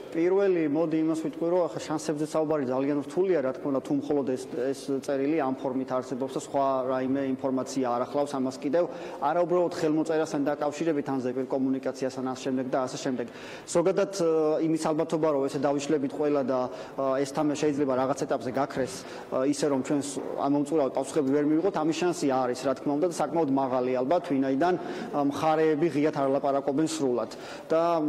პირველი მოდი იმას ვიტყვი, რომ ახლა შანსებზე საუბარი ძალიან რთულია, რა თქმა უნდა, თუ მხოლოდ ეს წერილი ამ ფორმით არსებობს და სხვა რაიმე ინფორმაცია არ ახლავს ამას კიდევ, არა უბრალოდ ხელმოწერასთან დაკავშირებით, ან ზეპირ კომუნიკაციასთან ამ შემდეგ და ასე შემდეგ. ზოგადად იმის ალბათობა, რომ ესე დავიშლებით ყველა და ეს თამა შეიძლება რაღაც ეტაპზე გაქრეს, ისე რომ ჩვენს ამომწურავად პასუხები ვერ მივიღოთ, ამის შანსი არის, რა თქმა უნდა, და საკმაოდ მაღალი ალბათ, ვინაიდან მხარეები ღიად არ ლაპარაკობენ სრულად და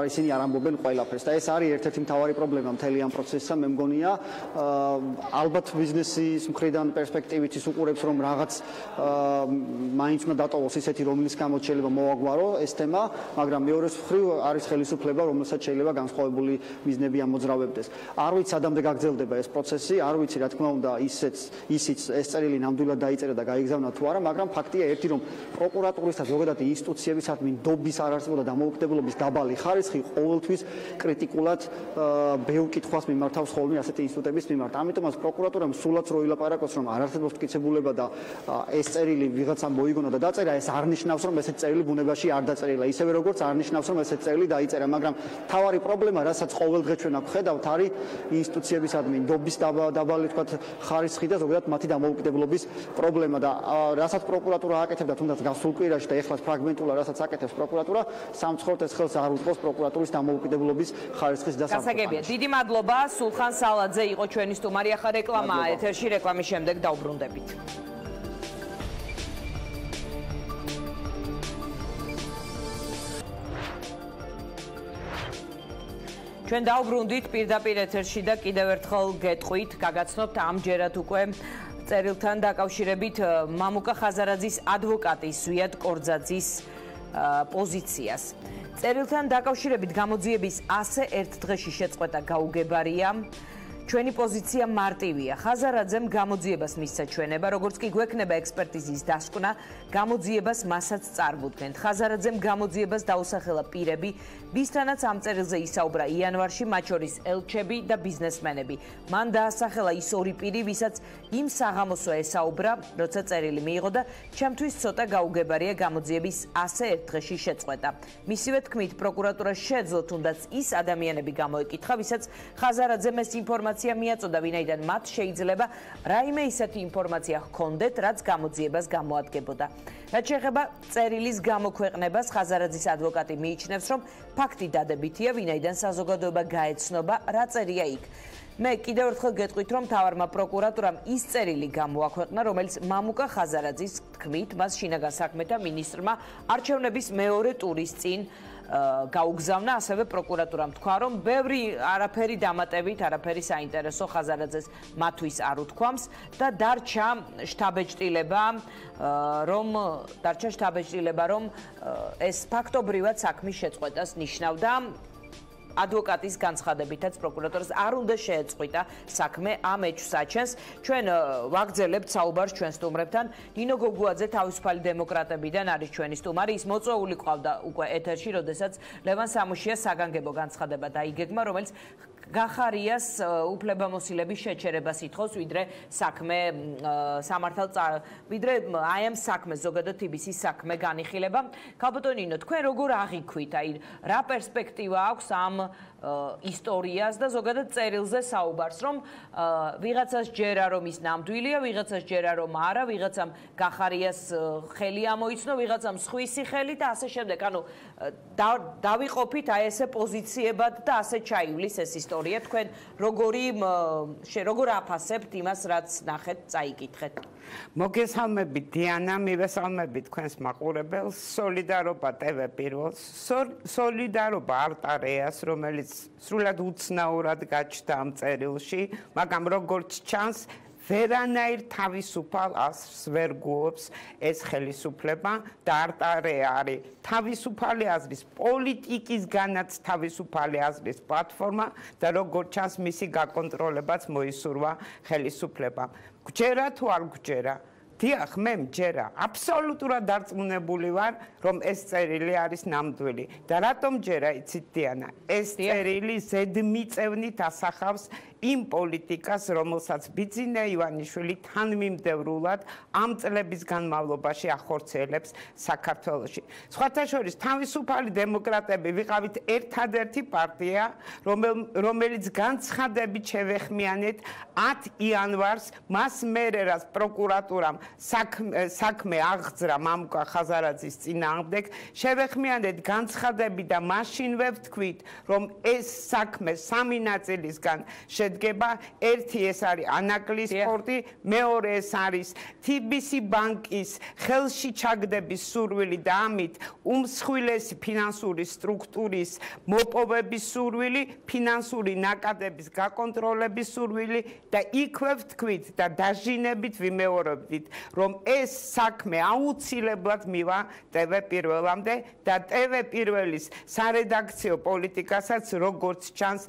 ისინი არ ამბობენ ყველაფერს. და ეს არის ერთ-ერთი მთავარი პრობლემა მთელი ამ პროცესსა, მე მგონია. ალბათ ბიზნესის მხრიდან პერსპექტივით ის უყურებს, რომ რაღაც მაინც უნდა დატოვოს ისეთი, რომლის გამოც შეიძლება მოაგვარო ეს თემა, მაგრამ მეორეს მხრივ არის ხელისუფლება, რომელსაც შეიძლება განსხვავებული მიზნები ამოძრავებდეს. არ ვიცი სადამდე გაგრძელდება ეს პროცესი, არ ვიცი რა თქმა უნდა ისიც ეს წერილი ნამდვილად დაიწერა და გაიგზავნა თუ არა, მაგრამ ფაქტია ერთი, რომ პროკურატურის და ზოგადად ინსტიტუციებისადმი ნდობის არ არსებობდა დამოუკიდებლობის დაბალი ხარისხი ყოველთვის კრიტიკული პოლიტიკულად ბევრ კითხვას მიმართავს ხოლმე ასეთი ინსტიტუტების მიმართ. ამიტომაც პროკურატურამ სულაც რო ილაპარაკოს, რომ არ არსებობს მტკიცებულება და ეს წერილი ვიღაცამ მოიგონა და დაწერა, ეს არ ნიშნავს, რომ ესეთი წერილი ბუნებაში არ დაწერილა. ისევე როგორც არ ნიშნავს, რომ ესეთი წერილი დაიწერა, მაგრამ თავარი პრობლემა, რასაც ყოველდღე ჩვენ აქ ხედავთ, არის ინსტიტუციებისადმი ნდობის დაბალი თქვათ ხარისხი და ზოგადად მათი დამოუკიდებლობის პრობლემა და რასაც პროკურატურა აკეთებდა, თუნდაც გასულ კვირაში და ეხლა ფრაგმენტულად რასაც აკეთებს პროკურატურა, სამწუხაროდ ეს ხელს არ უწყობს პროკურატურის დამოუკიდებლობის ხარისხის დასამტკიცებას. გასაგებია. დიდი მადლობა. სულხან სალაძე იყო ჩვენი სტუმარი. ახლა რეკლამაა ეთერში, რეკლამის შემდეგ დავბრუნდებით. ჩვენ დავბრუნდით პირდაპირ ეთერში და კიდევ ერთხელ გეტყვით, გაგაცნობთ ამჯერად უკვე წერილთან დაკავშირებით მამუკა ხაზარაძის ადვოკატის ზვიად კორძაძის პოზიციას. წერილთან დაკავშირებით გამოძიების ასე ერთ დღეში შეწყვეტა გაუგებარია. ჩვენი პოზიცია მარტივია. ხაზარაძემ გამოძიებას მისცა ჩვენება, როგორც კი გვექნება ექსპერტიზის დასკვნა, გამოძიებას მასაც წარვუდგენთ. ხაზარაძემ გამოძიებას დაუსახელა პირები, ვისთანაც ამ წერილზე ისაუბრა იანვარში, მათ შორის ელჩები და ბიზნესმენები. მან დაასახელა ის ორი პირი, ვისაც იმ საღამოსო ესაუბრა, როცა წერილი მიიღო და ჩემთვის ცოტა გაუგებარია გამოძიების ასე ერთ დღეში შეწყვეტა. მისივე თქმით, პროკურატურა შეძლო თუნდაც ის ადამიანები გამოეკითხა, ვისაც ხაზარაძემ ეს ინფორმაცია მიაწოდა, ვინაიდან მათ შეიძლება რაიმე ისეთი ინფორმაცია ჰქონდეთ, რაც გამოძიებას გამოადგებოდა. რაც შეეხება წერილის გამოქვეყნებას, ხაზარაძის ადვოკატი მიიჩნევს, რომ ფაქტი დადებითია, ვინაიდან საზოგადოება გაეცნობა, რა წერია იქ. მე კიდევ ერთხელ გეტყვით, რომ მთავარმა პროკურატურამ ის წერილი გამოაქვეყნა, რომელიც მამუკა ხაზარაძის თქმით, მას შინაგან საქმეთა მინისტრმა არჩევნების მეორე ტურის წინ გაუგზავნა, ასევე პროკურატურამ თქვა, რომ ბევრი არაფერი დამატებით, არაფერი საინტერესო ხაზარაძეს მათთვის არ უთქვამს და დარჩა შტაბეჭდილება, რომ ეს ფაქტობრივად საქმის შეწყვეტას ნიშნავდა. ადვოკატის განცხადებითაც პროკურატურას არ უნდა შეეწყვიტა საქმე ამ ეჭვსაჩენს. ჩვენ ვაგრძელებთ საუბარს ჩვენ სტუმრებთან. ნინო გოგუაძე თავისუფალი დემოკრატებიდან არის ჩვენი სტუმარი. ის მოწვეული ყავდა უკვე ეთერში, როდესაც ლევან სამუშიას საგანგებო განცხადება დაიგეგმა, რომელიც გახარიას უფლებამოსილების შეჩერებას ითხოვს, ვიდრე ვიდრე აი ამ საქმეს ზოგადად TBC-ის საქმე განიხილება. ქალბატონო ნინო, თქვენ როგორ აღიქვით, აი რა პერსპექტივა აქვს ამ ისტორიას და ზოგადად წერილზე საუბარს, რომ ვიღაცას ჯერა რომ ის ნამდვილია, ვიღაცას ჯერა რომ არა, ვიღაცამ გახარიას ხელი ამოიცნო, ვიღაცამ სხვისი ხელი და ასე შემდეგ. ანუ დავიყოფით აი ესე პოზიციებად და ასე ჩაივლის ეს ისტორია. თქვენ როგორ აფასებთ იმას, რაც ნახეთ, წაიკითხეთ? მოგესალმებით დიანა, მივესალმებით თქვენს მაყურებელს. სოლიდარობა TV პირველს, სოლიდარობა არტარეას, რომელიც სრულად უცნაურად გაჩნდა ამ წერილში, მაგრამ როგორც ჩანს, ვერანაირ თავისუფალ აზრს ვერ გუობს ეს ხელისუფლება და არტარეა არის თავისუფალი აზრის პოლიტიკისგანაც თავისუფალი აზრის პლატფორმა და როგორც ჩანს მისი გაკონტროლებაც მოისურვა ხელისუფლებამ. გვჯერა თუ არ გვჯერა? დიახ, მე მჯერა. აბსოლუტურად დარწმუნებული ვარ, რომ ეს წერილი არის ნამდვილი. და რატომ ჯერა, იცით დიანა? ეს წერილი ზედმიწევნით ასახავს იმ პოლიტიკას, რომელსაც ბიძინა ივანიშვილი თანმიმდევრულად ამ წლების განმავლობაში ახორციელებს საქართველოში. სხვათა შორის, თავისუფალი დემოკრატები ვიყავით ერთადერთი პარტია, რომელიც განცხადებით შევეხმიანეთ 10 იანვარს, მას მერე რაც პროკურატურამ საქმე აღძრა მამუკა ხაზარაძის წინააღმდეგ, შევეხმიანეთ განცხადები და მაშინვე ვთქვით, რომ ეს საქმე სამი ნაწილისგან შედგება. ერთი ეს არის ანაკლის სპორტი, მეორე ეს არის TBC ბანკის ხელში ჩაგდების სურვილი და ამით უმსხვილესი ფინანსური სტრუქტურის მოპოვების სურვილი, ფინანსური ნაკადების გაკონტროლების სურვილი და იქვე ვთქვით და დაჟინებით ვიმეორებდით, რომ ეს საქმე აუცილებლად მივა TV პირველამდე და TV პირველის სარედაქციო პოლიტიკასაც როგორც ჩანს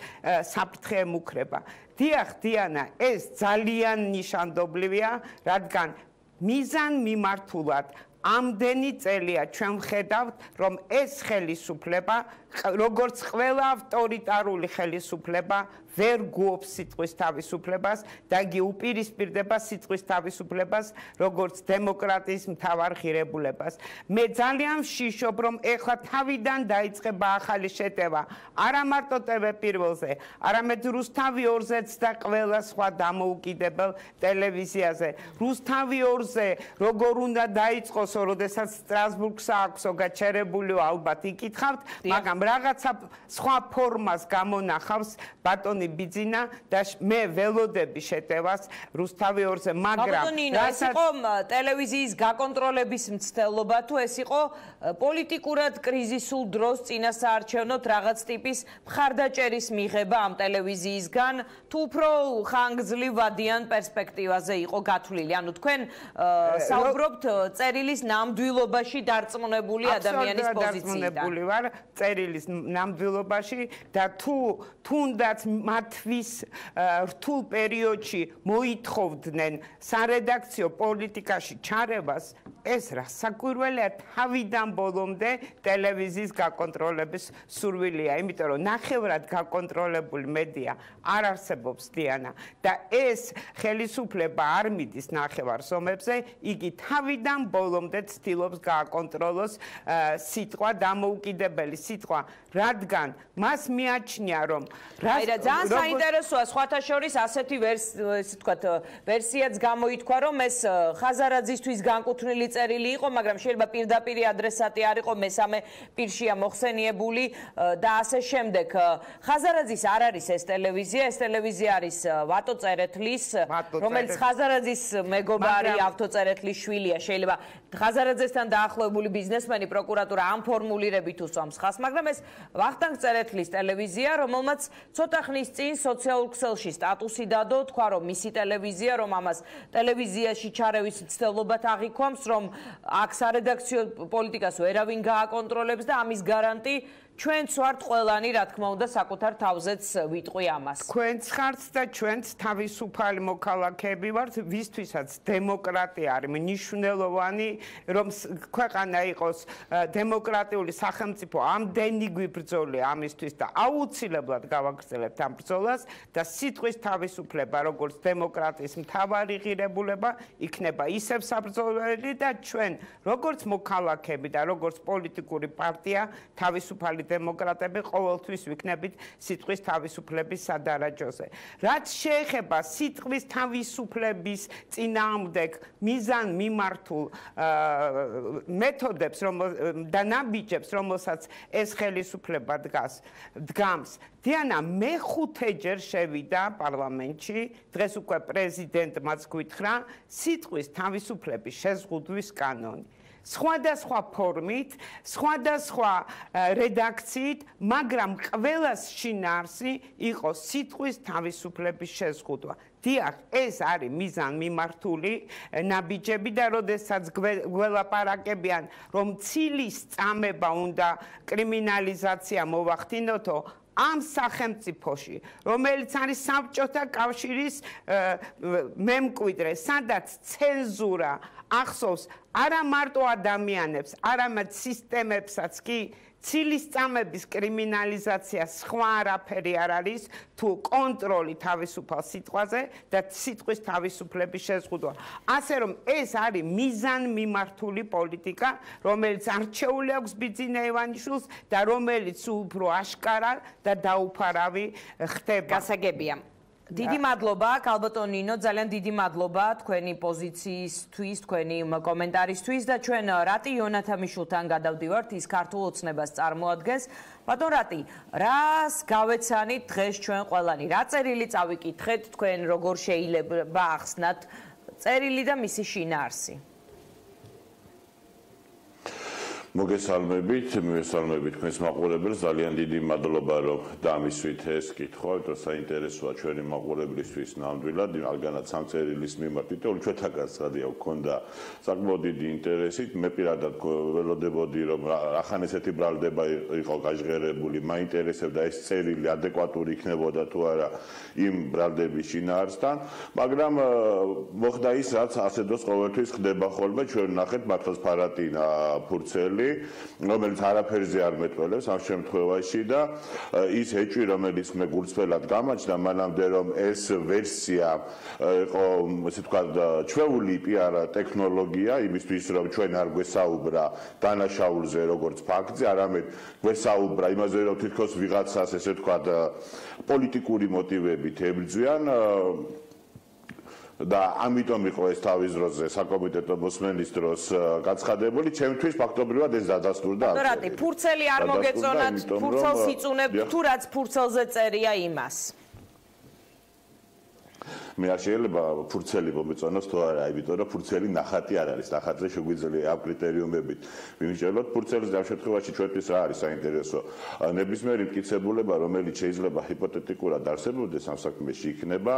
საფრთხე ემუქრება. დიახ, დიანა, ეს ძალიან ნიშანდობლივია, რადგან მიზანმიმართულად ამდენი წელია ჩვენ ვხედავთ, რომ ეს ხელისუფლება, როგორც ყველა ავტორიტარული ხელისუფლება, ვერ გუობს სიტყვის თავისუფლებას და იგი უპირისპირდება სიტყვის თავისუფლებას, როგორც დემოკრატიის მთავარ ღირებულებას. მე ძალიან ვშიშობ, რომ ეხლა თავიდან დაიწყება ახალი შეტევა, არა მარტო TV1-ზე, არამედ რუსთავი 2-ზეც და ყველა სხვა დამოუკიდებელ ტელევიზიაზე. რუსთავი 2-ზე როგორ უნდა დაიწყოს, როდესაც სტრასბურგს აქვს გაჩერებულიო ალბათ იკითხავთ, მაგრამ რაღაცა სხვა ფორმას გამონახავს ბატონი ბიძინა და მე ველოდები შეტევას რუსთავი 2-ზე, მაგრამ ეს იყო ტელევიზიის გაკონტროლების მცდელობა თუ ეს იყო პოლიტიკურად კრიზისულ დროს წინასაარჩევნოდ რაღაც ტიპის მხარდაჭერის მიღება ამ ტელევიზიისგან თუ უფრო ხანგრძლივ ვადიან პერსპექტივაზე იყო გათვლილი. ანუ თქვენ საუბრობთ წერილის ნამდვილობაში დარწმუნებული ადამიანის პოზიციიდან. დარწმუნებული ვარ წერილის ნამდვილობაში და თუნდაც მათთვის რთულ პერიოდში მოითხოვდნენ სარედაქციო პოლიტიკაში ჩარევას, ეს რა საკვირველია თავიდან ბოლომდე ტელევიზიის გაკონტროლების სურვილია, იმიტომ რომ ნახევრად გაკონტროლებული მედია არ არსებობს დიანა და ეს ხელისუფლება არ მიდის ნახევარს ომებზე, იგი თავიდან ბოლომდე ცდილობს გააკონტროლოს სიტყვა, დამოუკიდებელი სიტყვა, რადგან მას მიაჩნია რომ ძალიან საინტერესოა სხვათა შორის ასეთი ვერსიაც გამოითქვა, რომ ეს ხაზარაძისთვის განკუთვნილი წერილი იყო, მაგრამ შეიძლება პირდაპირ ადრესატი არ იყო, მესამე პირშია მოხსენიებული და ასე შემდეგ. ხაზარაძის არ არის ეს ტელევიზია არის ვატო წერეთლის, რომელიც ხაზარაძის მეგობარი ავტოწერეთლის შვილია. შეიძლება ხაზარაძესთან დაახლოებული ბიზნესმენი პროკურატურა ამ ფორმულირებით უსვამს ხას, მაგრამ ეს ვახტანგ წერეთლის ტელევიზია, რომელმაც ცოტა ხნის წინ სოციალურ ქსელში სტატუსი დადო, თქვა რომ მისი ტელევიზია, რომ ამას ტელევიზიაში ჩარევის მცდელობად აღიქვამს, რომ აქ სარედაქციო პოლიტიკას ვერავინ გააკონტროლებს და ამის გარანტი ჩვენც ვართ ყველანი, რა თქმა უნდა, საკუთარ თავზეც ვიტყვი ამას. თქვენც ხართ და ჩვენც თავისუფალი მოქალაქეები ვართ, ვისთვისაც დემოკრატია არის მნიშვნელოვანი, რომ ქვეყანა იყოს დემოკრატიული სახელმწიფო, ამდენი გვიბრძოლი ამისთვის და აუცილებლად გავაგრძელებთ ამ ბრძოლას და სიტყვის თავისუფლება, როგორც დემოკრატიის მთავარი ღირებულება, იქნება ისევ საბრძოლველი და ჩვენ, როგორც მოქალაქეები და როგორც პოლიტიკური პარტია, თავისუფალი დემოკრატები ყოველთვის ვიქნებით სიტყვის თავისუფლების სადარაჯოზე. რაც შეეხება სიტყვის თავისუფლების წინააღმდეგ მიზან მიმართულ მეთოდებს და ნაბიჯებს, რომელსაც ეს ხელისუფლება დგამს, დიანა მეხუთეჯერ შევიდა პარლამენტში, დღეს უკვე პრეზიდენტმაც გვითხრა სიტყვის თავისუფლების შეზღუდვის კანონი. სხვადასხვა ფორმით, სხვადასხვა რედაქციით, მაგრამ ყველას შინაარსი იყო სიტყვის თავისუფლების შეზღუდვა. დიახ, ეს არის მიზანმიმართული ნაბიჯები და როდესაც გველაპარაკებიან, რომ ცილის წამება უნდა კრიმინალიზაცია მოვახდინოთო, ამ სახელმწიფოში, რომელიც არის საბჭოთა კავშირის მემკვიდრე, სადაც ცენზურა ახსოვს არა მარტო ადამიანებს, არამედ სისტემებსაც კი ცილის წამების კრიმინალიზაცია სხვა არაფერი არ არის, თუ კონტროლი თავისუფალ სიტყვაზე და სიტყვის თავისუფლების შეზღუდვა. ასე რომ ეს არის მიზანმიმართული პოლიტიკა, რომელიც არჩეული აქვს ბიძინა ივანიშვილს და რომელიც უფრო აშკარა და დაუფარავი ხდება. გასაგებია. დიდი მადლობა, ქალბატონ ნინო, ძალიან დიდი მადლობა თქვენი პოზიციისთვის, თქვენი კომენტარისთვის და ჩვენ რატი იონათამიშვილთან გადავდივართ, ის ქართულ ოცნებას წარმოადგენს. ბატონ რატი, რას გავეცანით დღეს ჩვენ ყველანი? რა წერილი წავიკითხეთ, თქვენ როგორ შეიძლება ახსნათ წერილი და მისი შინაარსი? მოგესალმებით თქვენს მაყურებელს ძალიან დიდი მადლობა რომ დამისვით ეს კითხვა, იმიტომ საინტერესოა ჩვენი მაყურებლისთვის ნამდვილად, რადგანაც ამ წერილის მიმართ თითოეული ჩვენთაგან სცადია გქონდა საკმაოდ დიდი ინტერესი, მე პირადად ველოდებოდი რომ ახან ესეთი ბრალდება იყო გაჟღერებული, მაინტერესებდა ეს წერილი ადეკვატური იქნებოდა თუ არა იმ ბრალდების შინაარსთან, მაგრამ მოხდა ის რაც ასე დროს ყოველთვის ხდება ხოლმე, ჩვენ ნახეთ მართლაც ფარატინა ფურცელი რომელიც არაფერზე არ მეტყველებს ამ შემთხვევაში და ის ეჭვი რომელიც მე გულწრფელად გამაჩნდა მანამდე რომ ეს ვერსია იყო ესე ვთქვათ ჩვეული PR ტექნოლოგია იმისთვის რომ ჩვენ არ გვესაუბრა დანაშაულზე როგორც ფაქტზე არამედ გვესაუბრა იმაზე რომ თითქოს ვიღაცას ესე ვთქვათ პოლიტიკური მოტივებით ებრძვიან და ამიტომ იყო ეს თავის დროზე საკომიტეტო მოსმენის დროს გაცხადებული, ჩემთვის ფაქტობრივად ეს დადასტურდა. რატი ფურცელი არ მოგეწონათ, ფურცელს იწუნებთ თუ რაც ფურცელზე წერია იმას. მე არ შეიძლება ფურცელი მომეწონოს თუ არა, იმიტომ რომ ფურცელი ნახატი არ არის, ნახატზე შეგვიძლია ამ კრიტერიუმებით ვიმიჯეროთ ფურცელის ამ შემთხვევაში ჩვენთვის რა არის საინტერესო. ნებისმიერი მტკიცებულება, რომელიც შეიძლება ჰიპოთეტიკურად არსებობდეს ამ საქმეში იქნება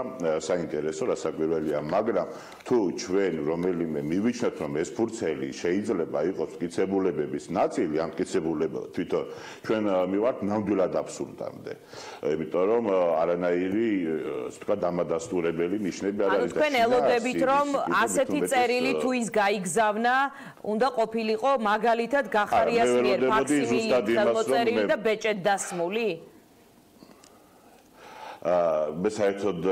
საინტერესო, რასაკვირველია, მაგრამ თუ ჩვენ რომელიმე მივიჩნევთ, რომ ეს ფურცელი შეიძლება იყოს მტკიცებულებების ნაწილი, ამ მტკიცებულება თვითონ ჩვენ მივართ ნამდვილად აბსურდამდე. იმიტომ რომ არანაირი, ასე ვთქვათ, დამადასტურებელი ნიშნები არ არის და თქვენ ელოდებით რომ ასეთი წერილი თუ ის გაიგზავნა უნდა ყოფილიყო მაგალითად გახარიას მიერ ფაქსიმილი ხელმოწერილი და ბეჭედ დასმული მე საერთოდ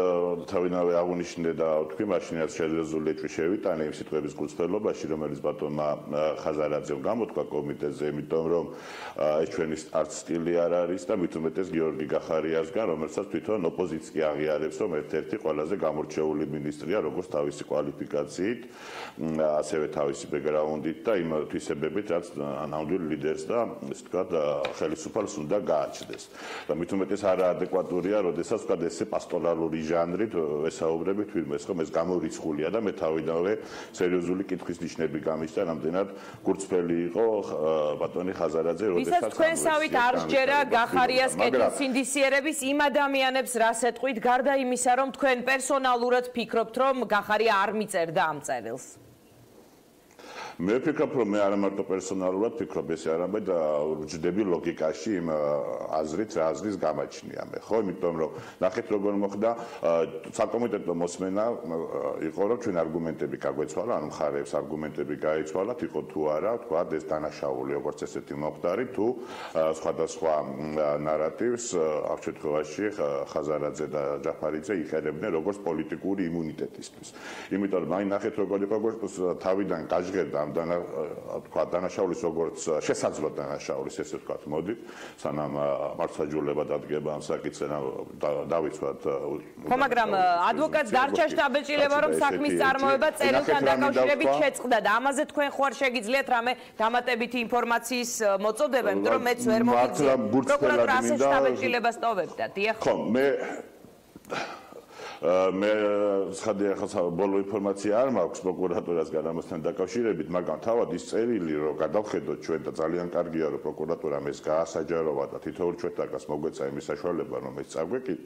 თავინავე აღნიშნე და თქვი მაშინ რაც შეზრეზული ეჭვი შევიტანე იმ სიტყვების გულწრფელობაში რომელიც ბატონმა ხაზარაძემ გამოთქვა კომიტეტზე იმიტომ რომ ეს ჩვენი არც სტილი არ არის და მით უმეტეს გიორგი გახარიასგან რომელსაც თვითონ ოპოზიცია აღიარებს რომ ერთ-ერთი ყველაზე გამორჩეული მინისტრია როგორც თავისი კვალიფიკაციით ასევე თავისი ბექგრაუნდით და იმ თვისებებით რაც ნამდვილ ლიდერს და ასე ვთქვათ ხელისუფალს უნდა გააჩნდეს და მით უმეტეს არაადეკვატურია როდესაც ვთქვათ ესე პასტორალური ჟანრით ვესაუბრებით ვინმეს ხომ ეს გამორიცხულია და მე თავიდანვე სერიოზული კითხვის ნიშნები გამიშთა რამდენად გურწფელი იყო ბატონი ხაზარაძე როდესაც ვისაც თქვენსავით არ სჯერა გახარიას კეთის ინდისიერების იმ ადამიანებს რას ეთყვით გარდა იმისა რომ თქვენ პერსონალურად ფიქრობთ რომ გახარია არ მიწერდა ამ წერილს მე ვფიქრობ რომ მე არა მარტო პერსონალურად ვფიქრობ ესე არამედ ვჯდები ლოგიკაში იმ აზრით რა აზრის გამაჩნია მე ხო იმიტომ რომ ნახეთ როგორ მოხდა საკომიტეტო მოსმენა იყო რომ ჩვენ არგუმენტები გაგვეცვალა ანუ მხარეებს არგუმენტები გაეცვალათ იყო თუ არა თქვა ეს დანაშაული როგორც ესეთი მომხდარი თუ სხვადასხვა ნარატივს ამ შემთხვევაში ხაზარაძე და ჯაფარიძე იყენებდნენ როგორც პოლიტიკური იმუნიტეტისთვის იმიტომ რომ აი ნახეთ როგორ იყო თავიდან გაჟღერდა თქვა დანაშაულის როგორც შესაძლო დანაშაულის ესე ვთქვათ მოდით სანამ მართლმსაჯულება დადგება ამ საკითხზე დავიცვათ ხო მაგრამ ადვოკატს დარჩა შტაბეჭდილება რომ საქმის წარმოება წერილთან დაკავშირებით შეწყდა და ამაზე თქვენ ხო არ შეგიძლიათ რამე დამატებითი ინფორმაციის მოწოდება იმიტომ რომ მეც ვერ მოგიწია პროკურატურა ასე შტაბეჭდილებას ტოვებდა დიახ ხო მე ხადია ბოლო ინფორმაცია არ მაქვს პროკურატურასგან ამასთან დაკავშირებით, მაგრამ თავად ის წერილი რომ გადავხედოთ ჩვენ და ძალიან კარგია რომ პროკურატურამ ეს გაასაჯაროვა და თითოეულ ჩვენთაგანს მოგვეცა იმის საშუალება რომ ეს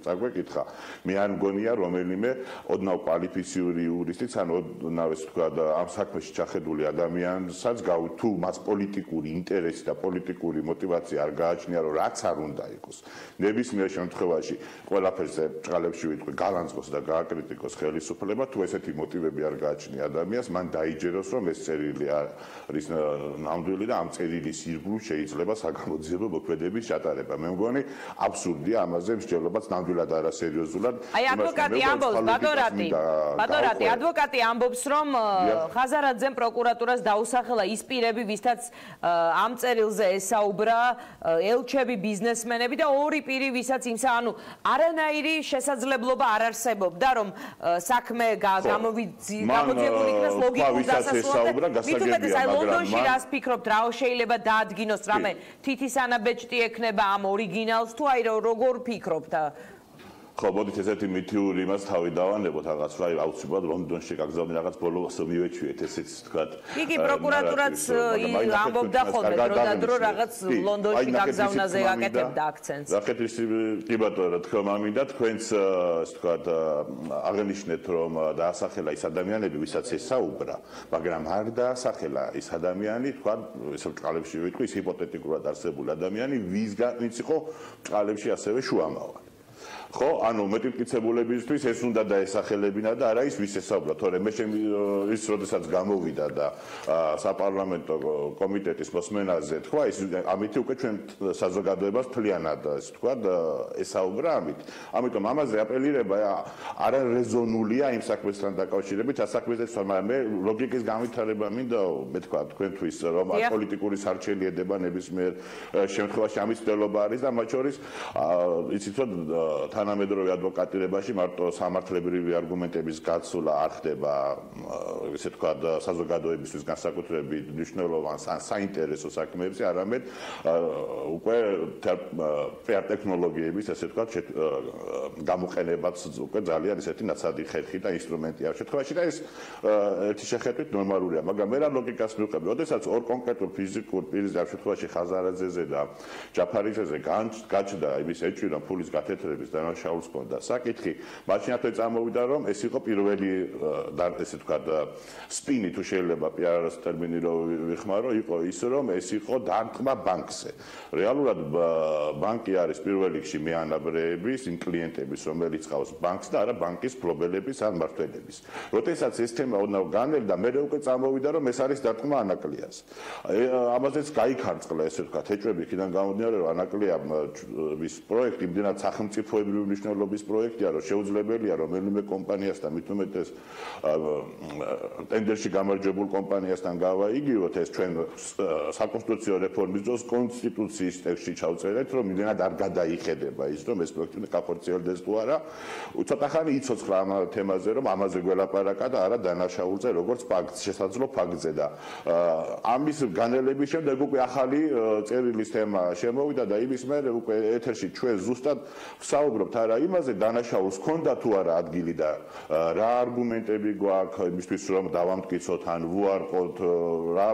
წაგვეკითხა. მე არ მგონია რომელიმე ოდნავ კვალიფიციური იურისტიც ან ოდნავ ეს თქვა ამ საქმეში ჩახედული ადამიანსაც თუ მას პოლიტიკური ინტერესი და პოლიტიკური мотиваცია არ გააჩნია რომ რაც არ უნდა იყოს. ნებისმიერ შემთხვევაში ყველაფერზე ჭყალებში ვიტყვი გალანძღოს და გააკრიტიკოს ხელისუფლება თუ ესეთი მოტივები არ გააჩნია ადამიანს მან დაიჯეროს რომ ეს წერილი არის ნამდვილი და ამ წერილის ირგვლივ შეიძლება საგამოძიებო მოქმედების ჩატარება მე მგონი აბსურდია ამაზე მსჯელობაც ნამდვილად არასერიოზულად აი ადვოკატი ამბობს ბატონრატი ადვოკატი ამბობს რომ ხაზარაძემ პროკურატურას დაუსახელა ის პირები ვისაც ამ წერილზე ესაუბრა ელჩები ბიზნესმენები და ორი პირი ვისაც იმსა ანუ არანაირი შესაძლებლობა არ არსებობდა რომ საქმე გამოძიებული იქნას ლოგიკურ დასასრულად მით უმეტეს აი ლონდონში რას ფიქრობთ რა შეიძლება დაადგინოს რამე თითის ანაბეჭდი ექნება ამ ორიგინალს თუ აი როგორ ფიქრობთ ხო, მოდით ესეთი მითიური იმას თავი დავანებოთ რაღაც რა აუცილებლად ლონდონში გაგზავნე რაღაც ბოლოს მივეჩვიეთ ესეც თქვათ. იგი პროკურატურაც ამბობდა ხოლმე დროდადრო რაღაც ლონდონში გაგზავნაზე აკეთებდა აქცენტს. ნახეთ ის კი ბატონო რა თქმა მინდა თქვენც ასე თქვათ აღნიშნეთ რომ დაასახელა ის ადამიანები ვისაც ესაუბრა, მაგრამ არ დაასახელა ის ადამიანი თქვათ ესე ბრწყალებში ვიტყვი ის ჰიპოთეტიკურად არსებული ადამიანი ვინც იყო ბრწყალებში ასევე შუამავალი. ხო, ანუ მეტმტკიცებულებისთვის ეს უნდა დაესახელებინა და არა ის ვის ესაუბრა, თორემ მე ის როდესაც გამოვიდა და საპარლამენტო კომიტეტის მოსმენაზე თქვა, ის ამითი უკვე ჩვენ საზოგადოებას მთლიანად ასე თქვა ესაუბრა ამით. ამიტომ ამაზე აპელირება არა რეზონულია იმ საქმესთან დაკავშირებით, ასაქმეზე მაგრამ მე ლოგიკის განვითარება მინდა მე თქვა თქვენთვის რომ პოლიტიკური სარჩელი ედება ნებისმიერ შემთხვევაში ამის ცდელობა არის და მათ შორის იცით რომ თანამედროვე ადვოკატირებაში მარტო სამართლებრივი არგუმენტების გაცვლა არ ხდება ესე თქვა საზოგადოებისთვის განსაკუთრებით მნიშვნელოვან საინტერესო საქმეებში, არამედ უკვე პიარ ტექნოლოგიების ესე თქვა გამოყენებაც უკვე ძალიან ესეთი ნაცადი ხერხი და ინსტრუმენტია შემთხვევაში და ეს ერთი შეხედვით ნორმალურია, მაგრამ მე რა ლოგიკას მივყვები, როდესაც ორ კონკრეტულ ფიზიკურ პირზე ამ შემთხვევაში ხაზარაძეზე და ჯაფარიძეზე გაჩნდა იმის ეჭვი ფულის გათეთრების დანაშაულს ჰქონდა საკითხი, მაშინ ახლა წამოვიდა რომ ეს იყო პირველი ესე თქვა სპინი თუ შეიძლება პიარს ტერმინი რო ვიხმარო, იყო ის რომ ეს იყო დარტყმა ბანკზე. რეალურად ბანკი არის პირველ რიგში მეანაბრეების, იმ კლიენტების, რომელიც ყავს ბანკს და არა ბანკის ფლობელების ან მმართველების. როდესაც ეს თემა უნდა განელდა, მე უკვე წამოვიდა რომ ეს არის დარტყმა ანაკლიას. ამაზეც გაიქარწყლა ესე თქვა ეჭვები იქიდან გამომდინარე რომ ანაკლიავის პროექტი იმდენად სახელმწიფოებრივი მნიშვნელობის პროექტია, რომ შეუძლებელია რომელიმე კომპანიასთან მით უმეტეს ტენდერში გამარჯვებულ კომპანიასთან გავაიგივოთ ეს ჩვენ საკონსტიტუციო რეფორმის დროს კონსტიტუციის ტექსტში ჩავწერეთ, რომ იმდენად არ გადაიხედება ის, რომ ეს პროექტი გახორციელდეს თუ არა. ცოტა ხანი იცოცხლა ამ თემაზე, რომ ამაზე გველაპარაკა და არა დანაშაულზე, როგორც ფაქტს შესაძლო ფაქტზე და ამის განელების შემდეგ უკვე ახალი წერილის თემა შემოვიდა და იმის მერე უკვე ეთერში ჩვენ ზუსტად ვსაუბრობთ არა იმაზე დანაშაულს ჰქონდა თუ არა ადგილი და რა არგუმენტები გვაქვს იმისთვის რომ დავამტკიცოთ ან ვუარყოთ რა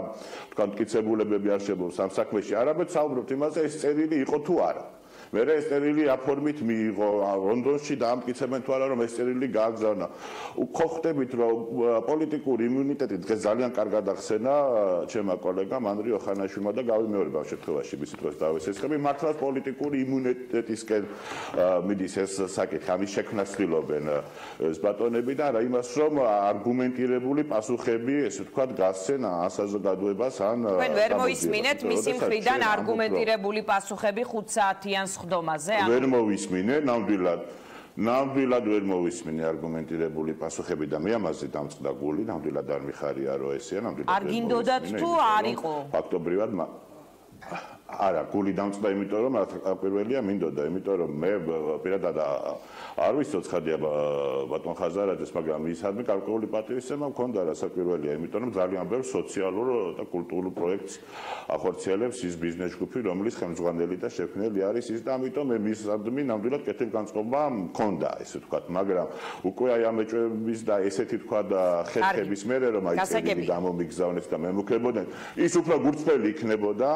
თქვა მტკიცებულებები არ შემოვს ამ საქმეში, არამედ ვსაუბრობთ იმაზე ეს წერილი იყო თუ არა. მე ეს წერილი აფორმით მიიღო ლონდონში და ამტკიცებენ თუ არა რომ ეს წერილი გააგზავნა. ხო ხდებით რომ პოლიტიკური იმუნიტეტი დღეს ძალიან კარგად ახსენა ჩემმა კოლეგამ ანდრიო ხანაშვილმა და გავიმეორებ ამ შემთხვევაში მისი თქოს დავესესხები, მართლაც პოლიტიკური იმუნიტეტისკენ მიდის ეს საკითხი, ამის შექმნას ცდილობენ ეს ბატონები და რა იმას რომ არგუმენტირებული პასუხები ესე ვთქვათ გასცენ ან საზოგადოებას ან თქვენ ვერ მოისმინეთ მისი მხრიდან არგუმენტირებული პასუხები 5 საათიან ხდომაზე ვერ მოვისმინე ნამდვილად ვერ მოვისმინე არგუმენტირებული პასუხები და მე ამაზე დამწყდა გული, ნამდვილად არ მიხარია რომ ესეა, ნამდვილად არ გინდოდათ თუ არ იყო ფაქტობრივად არა, გული დამწყდა იმიტომ რომ პირველია მინდოდა, იმიტომ რომ მე პირადად არ ვიცოცხადია ბატონ ხაზარაძეს, მაგრამ ისადმე გარკვეული პატივისცემა მქონდა რასაკვირველია, იმიტომ რომ ძალიან ბევრ სოციალურ და კულტურულ პროექტს ახორციელებს ის ბიზნეს ჯგუფი, რომლის ხელმძღვანელი და შექმნელი არის ის და ამიტომ მე მისადმი ნამდვილად კეთილგანწყობა მქონდა, ესე ვთქვათ, მაგრამ უკვე აი ამ ეჭვების და ესეთი ვთქვათ ხერხების მერე რომ აი წერილი გამომიგზავნეს და მემუქრებოდნენ, ის უფრო გულწრფელი იქნებოდა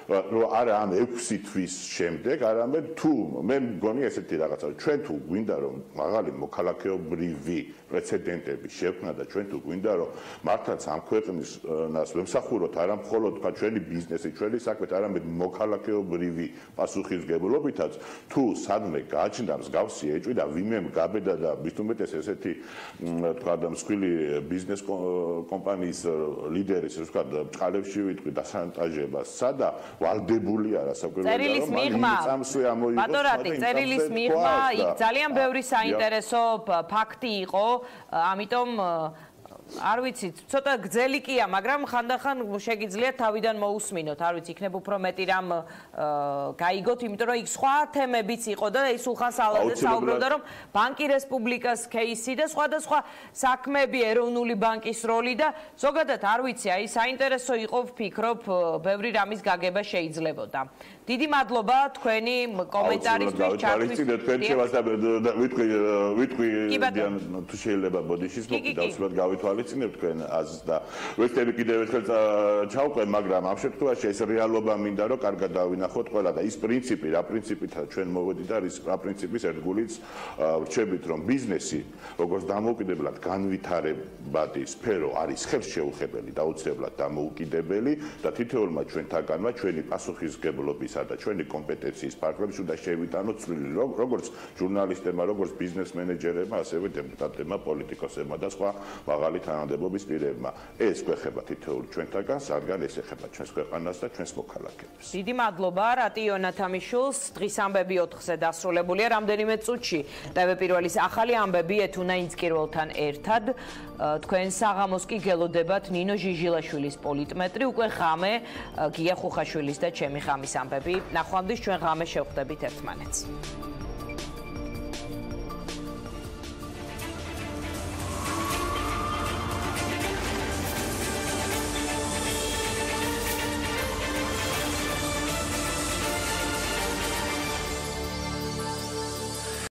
რომ არა ამ 6 თვის შემდეგ, არამედ თუ მე მგონი ესეთი რაღაცა, ჩვენ თუ გვინდა რომ მაღალი მოქალაქეობრივი პრეცედენტები შექმნა და ჩვენ თუ გვინდა რომ მართლაც ამ ქვეყნას ვემსახუროთ არა მხოლოდ თქვა ჩვენი ბიზნესი, ჩვენი საქმე, არამედ მოქალაქეობრივი პასუხისმგებლობითაც თუ სადმე გააჩნდა მსგავსი ეჭვი და ვინმე გაბედა და მით უმეტეს ესეთი თქვა და მსხვილი ბიზნეს კომპანიის ლიდერის ესე ვთქვა ბრწყალებში ვიტყვი და სანტაჟებასა და ვალდებულია რასაკვირველია რომ მან წამსვე ამოიღოს ბატონი წერილის მიღმა იქ ძალიან ბევრი საინტერესო ფაქტი იყო, ამიტომ არ ვიცით, ცოტა გძელი კია, მაგრამ ხანდახან შეგიძლიათ თავიდან მოусმინოთ, არ ვიცი, იქნებ უფრო მეტი რამ გაიგოთ, იმიტომ რომ იქ სხვა თემებიც იყო და ის უხან სალაძე საუბრობდა, რომ ბანკი რესპუბლიკას кейსი და სხვადასხვა საქმეები, ეროვნული ბანკის როლი და ზოგადად არ ვიცი, აი საინტერესო იყო ვფიქრობ, ბევრი რამის გაგება შეიძლებოდა. დიდი მადლობა თქვენი კომენტარისთვის ჩართვის. თქვენ ვიტყვი თუ შეიძლება ბოდიშის მოკლედ დავსვათ გავითვალისწინებ თქვენ აზრს და ვესტები კიდევ ერთხელ ჩავყვე, მაგრამ ამ შემთხვევაში ეს რეალობა მინდა რომ კარგად დავინახოთ ყველა და ის პრინციპი, რა პრინციპითაც ჩვენ მოვედით და რა პრინციპის ერთგულიც ვრჩებით რომ ბიზნესი როგორც დამოუკიდებლად განვითარებადი სფერო არის ხელშეუხებელი და აუცილებლად დამოუკიდებელი და თითოეულმა ჩვენთაგანმა ჩვენი პასუხისმგებლობისა და ჩვენი კომპეტენციის ფარგლებში უნდა შევიტანოთ წვლილი როგორც ჟურნალისტებმა, როგორც ბიზნეს მენეჯერებმა, ასევე დეპუტატებმა, პოლიტიკოსებმა და სხვა მაღალი თანამდებობის პირებმა. ეს გვეხება თითოეულ ჩვენთაგანს, რადგან ეს ეხება ჩვენს ქვეყანას და ჩვენს მოქალაქეებს. დიდი მადლობა რატიო ნათამიშვილს. დღის ამბები 4-ზე დასრულებულია. რამდენიმე წუთში TV პირველის ახალი ამბები ეთუნა ინსკირველთან ერთად. თქვენ საღამოს კი გელოდებათ ნინო ჟიჟილაშვილის პოლიტმეტრი, უკვე ღამე გია ხუხაშვილის და ჩემი ღამის ამბები. ნახვამდის ჩვენ ღამე შევხვდებით ერთმანეთს.